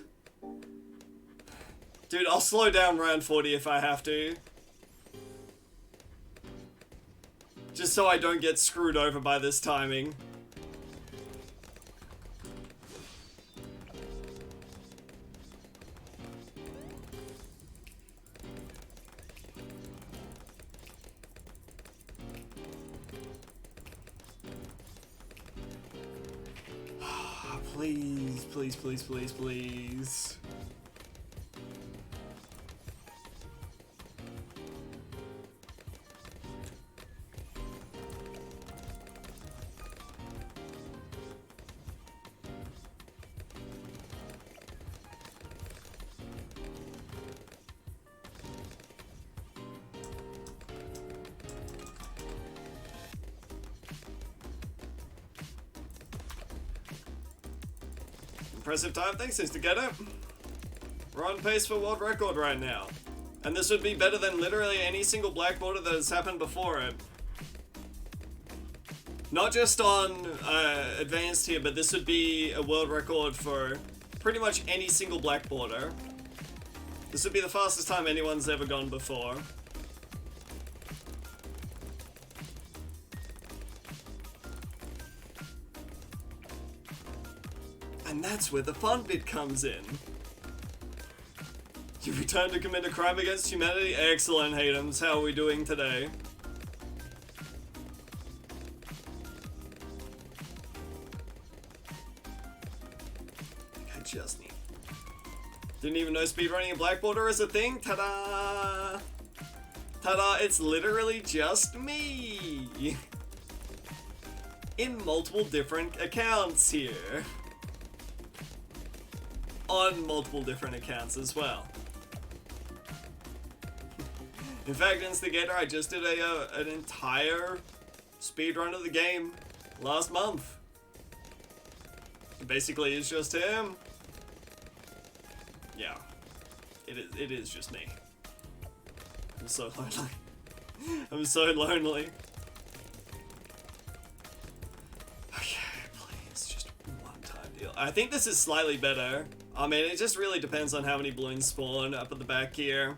Dude, I'll slow down round 40 if I have to. Just so I don't get screwed over by this timing. Please. Impressive time, thanks Instigator. We're on pace for world record right now. And this would be better than literally any single black border that has happened before it. Not just on advanced here, but this would be a world record for pretty much any single black border. This would be the fastest time anyone's ever gone before. And that's where the fun bit comes in. You return to commit a crime against humanity? Excellent, Haydems. How are we doing today? I just need... Didn't even know speedrunning in Black Border is a thing? Ta-da! Ta-da, it's literally just me! In multiple different accounts here. On multiple different accounts as well. In fact, Instigator, I just did an entire speedrun of the game last month. Basically, it's just him. Yeah, it is just me. I'm so lonely. I'm so lonely. Okay, please, just one time deal. I think this is slightly better. I mean, it just really depends on how many balloons spawn up at the back here.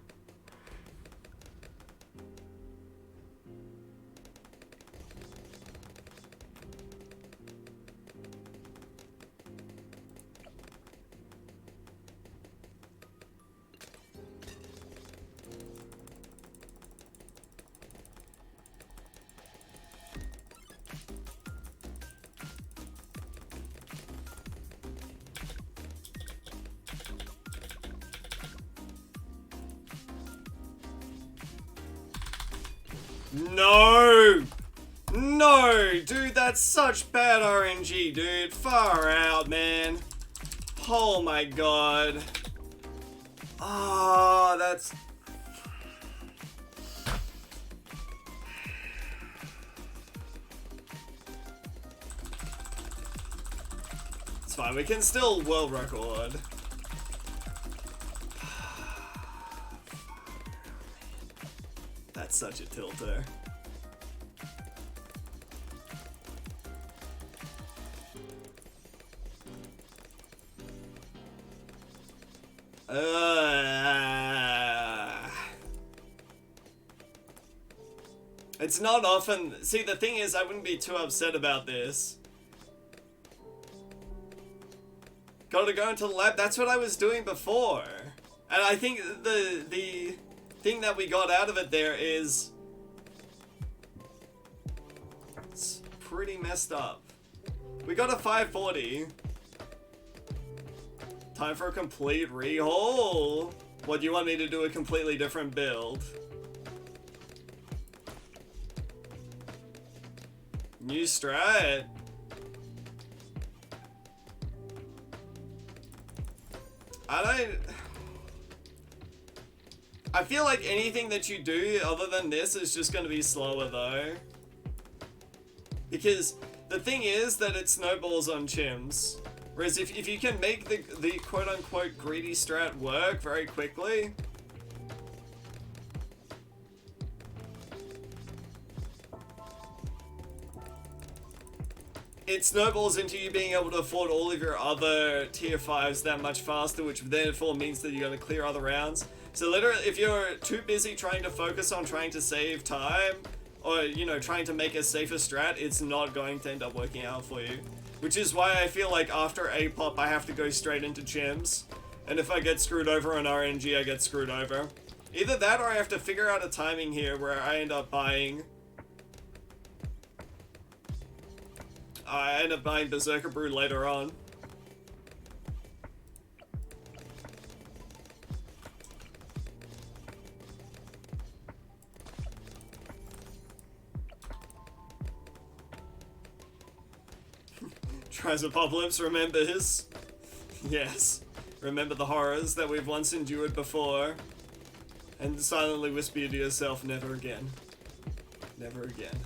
No! No! Dude, that's such bad RNG, dude. Far out, man. Oh my god. Oh, that's... It's fine, we can still world record. That's such a tilter. It's not often. See, the thing is, I wouldn't be too upset about this. Gotta go into the lab. That's what I was doing before. And I think the thing that we got out of it there is... it's pretty messed up. We got a 540. Time for a complete rehaul. What, do you want me to do a completely different build? New strat. I feel like anything that you do other than this is just going to be slower though. Because the thing is that it snowballs on chims. Whereas if you can make the quote-unquote greedy strat work very quickly... it snowballs into you being able to afford all of your other tier 5s that much faster, which therefore means that you're going to clear other rounds. So literally, if you're too busy trying to focus on trying to save time, or, you know, trying to make a safer strat, it's not going to end up working out for you. Which is why I feel like after A pop, I have to go straight into chims. And if I get screwed over on RNG, I get screwed over. Either that, or I have to figure out a timing here where I end up buying... Berserker Brew later on. Trisopocalypse remembers. Yes. Remember the horrors that we've once endured before. And silently whisper to yourself, never again. Never again.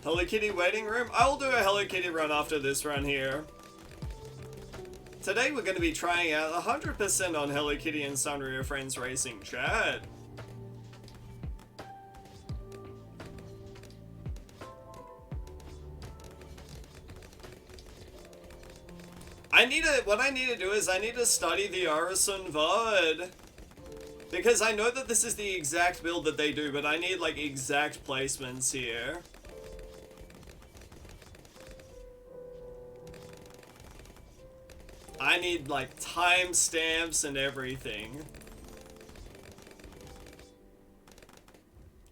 Hello Kitty waiting room? I will do a Hello Kitty run after this run here. Today we're going to be trying out 100% on Hello Kitty and Sunrio Friends Racing chat. What I need to do is I need to study the Orison VOD. Because I know that this is the exact build that they do, but I need like exact placements here. I need like timestamps and everything.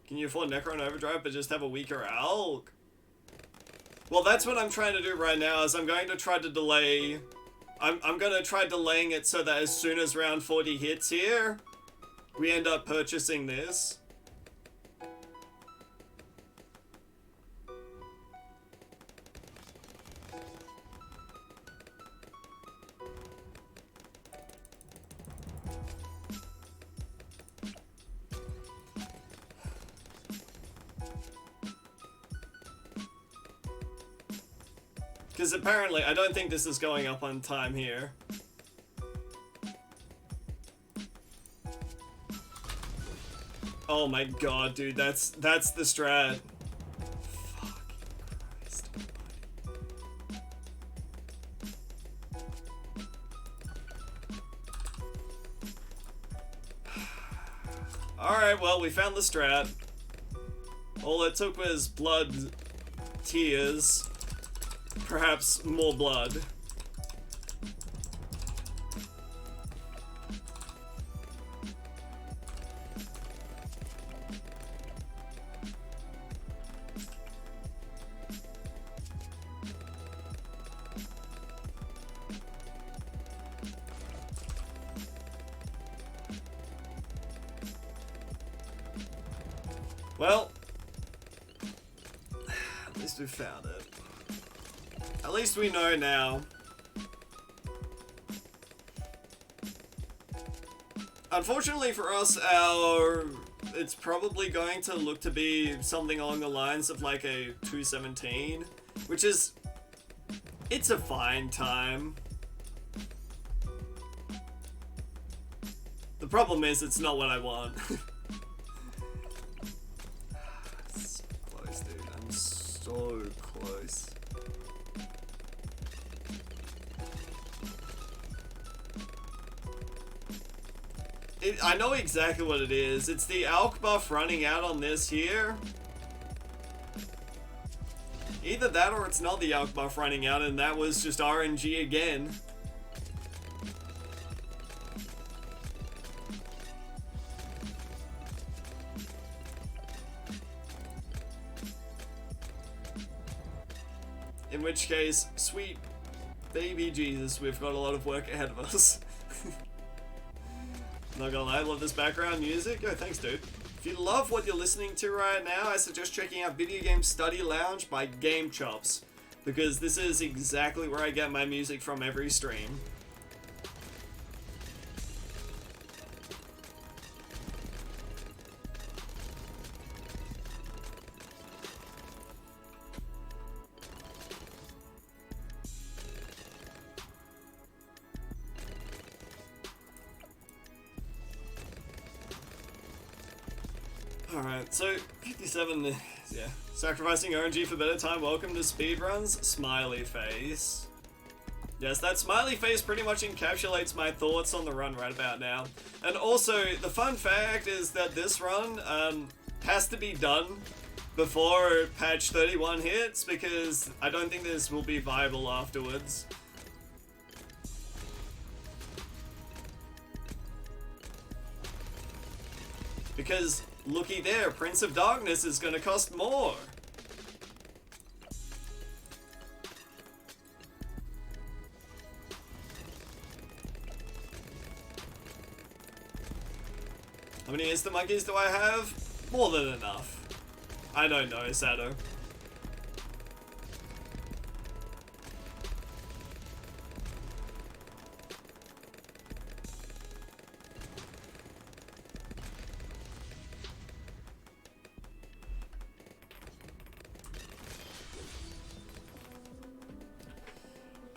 Can you afford Necron Overdrive but just have a weaker Alk? Well, that's what I'm trying to do right now, is I'm going to try to delay... I'm going to try delaying it so that as soon as round 40 hits here, we end up purchasing this. Because apparently, I don't think this is going up on time here. Oh my god, dude, that's the strat. Fucking Christ. Alright, well, we found the strat. All it took was blood, tears, perhaps more blood. Well, at least we found it. At least we know now. Unfortunately for us, it's probably going to look to be something along the lines of like a 217, which is, it's a fine time. The problem is it's not what I want. I know exactly what it is. It's the alk buff running out on this here. Either that or it's not the alk buff running out and that was just RNG again. In which case, sweet baby Jesus, we've got a lot of work ahead of us. Not gonna lie, I love this background music. Oh, thanks, dude. If you love what you're listening to right now, I suggest checking out Video Game Study Lounge by Game Chops, because this is exactly where I get my music from every stream. Alright, so 57, yeah. Sacrificing RNG for better time, welcome to Speedruns, smiley face. Yes, that smiley face pretty much encapsulates my thoughts on the run right about now. And also, the fun fact is that this run has to be done before patch 31 hits, because I don't think this will be viable afterwards. Because looky there, Prince of Darkness is gonna cost more. How many instant monkeys do I have? More than enough. I don't know, Sato.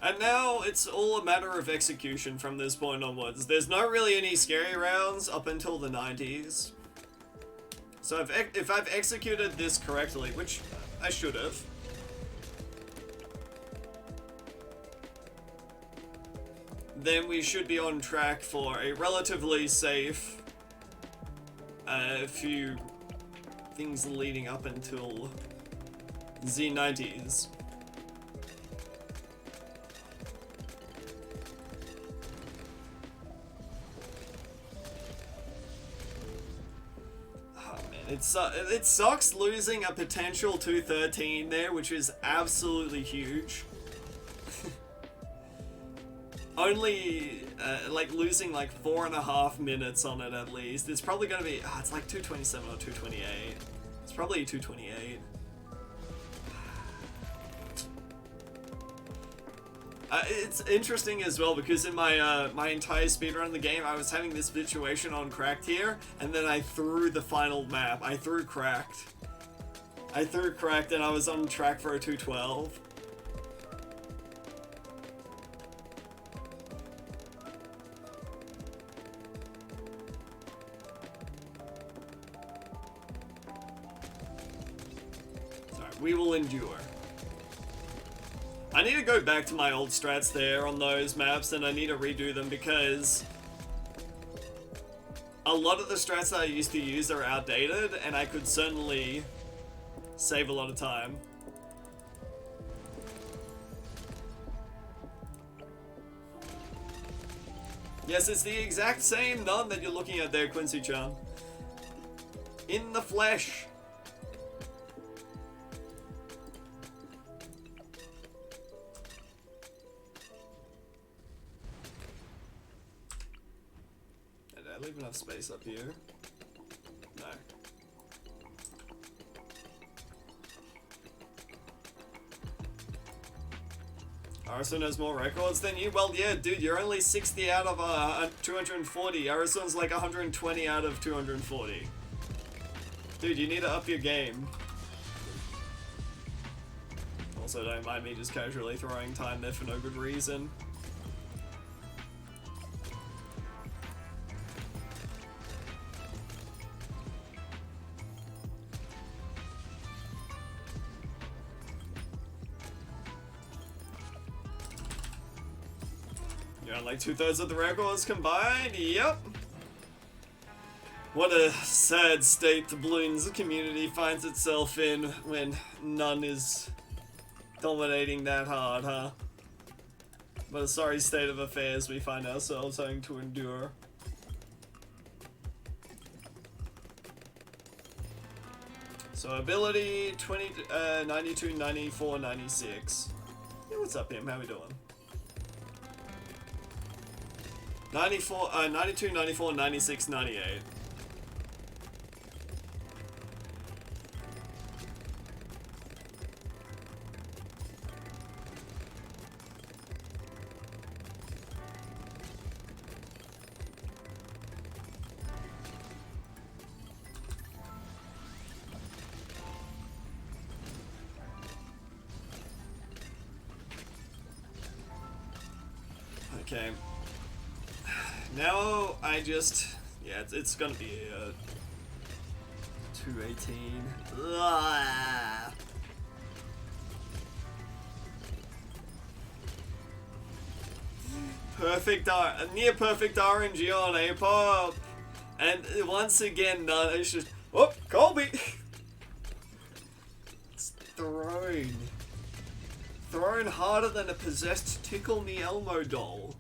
And now it's all a matter of execution from this point onwards. There's not really any scary rounds up until the 90s. So if I've executed this correctly, which I should have, then we should be on track for a relatively safe few things leading up until Z90s. It sucks losing a potential 213 there, which is absolutely huge. Only, like, losing like 4.5 minutes on it at least. It's probably gonna be, it's like 227 or 228. It's probably 228. It's interesting as well because in my my entire speedrun of the game, I was having this situation on Cracked here, and then I threw the final map. I threw Cracked. And I was on track for a 212. Sorry, we will endure. I need to go back to my old strats there on those maps, and I need to redo them because a lot of the strats that I used to use are outdated, and I could certainly save a lot of time. Yes, it's the exact same nun that you're looking at there, Quincy-chan. In the flesh. Leave enough space up here. No. Arison has more records than you? Well, yeah, dude, you're only 60 out of 240. Arison's like 120 out of 240. Dude, you need to up your game. Also, don't mind me just casually throwing time there for no good reason. Yeah, like 2/3 of the records combined. Yep. What a sad state the balloons community finds itself in when none is dominating that hard, huh? What a sorry state of affairs we find ourselves having to endure. So ability 20, 92, 94, 96. Yeah, what's up, him? How we doing? 94, 92, 94, 96, 98. Okay. Now I just, yeah, it's gonna be a 218. Ugh. Perfect near perfect RNG on A-pop, and once again, none. It's just, oh, Colby. It's thrown harder than a possessed Tickle Me Elmo doll.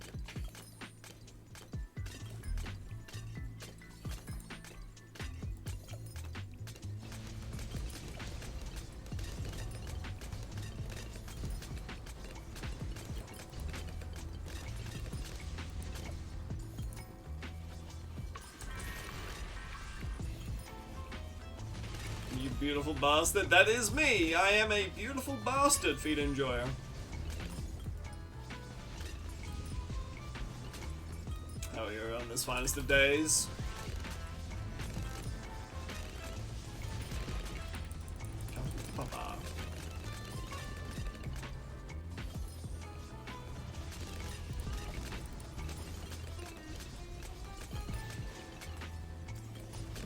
You beautiful bastard. That is me. I am a beautiful bastard, feed enjoyer. Oh, you're on this finest of days. Come to Papa.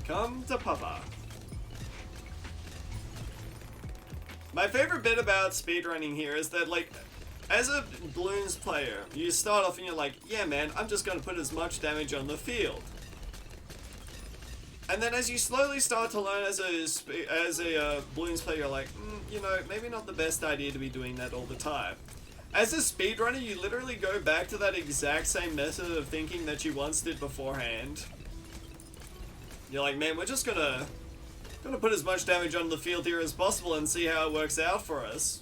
Come to Papa. My favorite bit about speedrunning here is that, like, as a Bloons player, you start off and you're like, yeah man, I'm just gonna put as much damage on the field. And then as you slowly start to learn as a Bloons player, you're like, you know, maybe not the best idea to be doing that all the time. As a speedrunner, you literally go back to that exact same method of thinking that you once did beforehand. You're like, man, we're just gonna put as much damage on the field here as possible and see how it works out for us.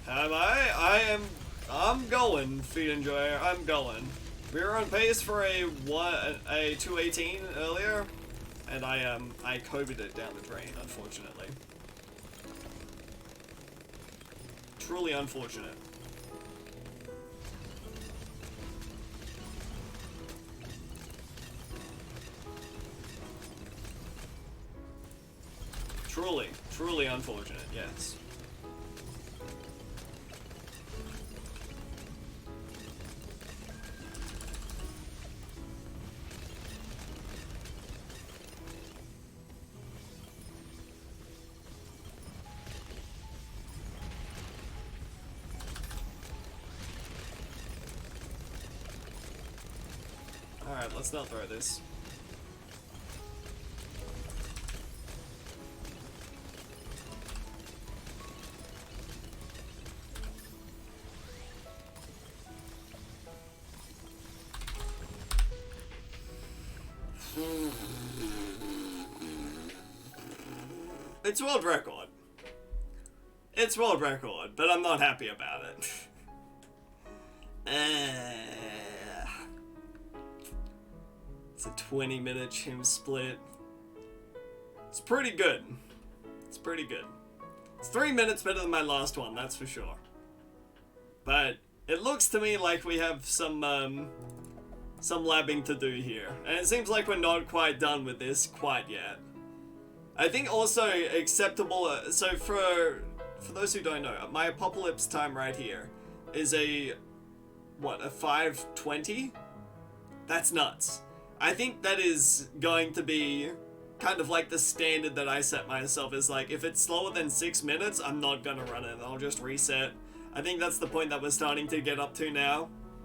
Am I? I'm going, feed enjoyer. I'm going. We were on pace for a 218 earlier, and I COVID'd it down the drain, unfortunately. Truly unfortunate. Truly unfortunate, yes. Alright, let's not throw this. It's world record. It's world record, but I'm not happy about it. It's a 20-minute chim split. It's pretty good. It's pretty good. It's 3 minutes better than my last one, that's for sure. But it looks to me like we have some labbing to do here. And it seems like we're not quite done with this quite yet. I think also acceptable, so for those who don't know, my apocalypse time right here is a 5:20? That's nuts. I think that is going to be kind of like the standard that I set myself, is like, if it's slower than 6 minutes, I'm not gonna run it, I'll just reset. I think that's the point that we're starting to get up to now.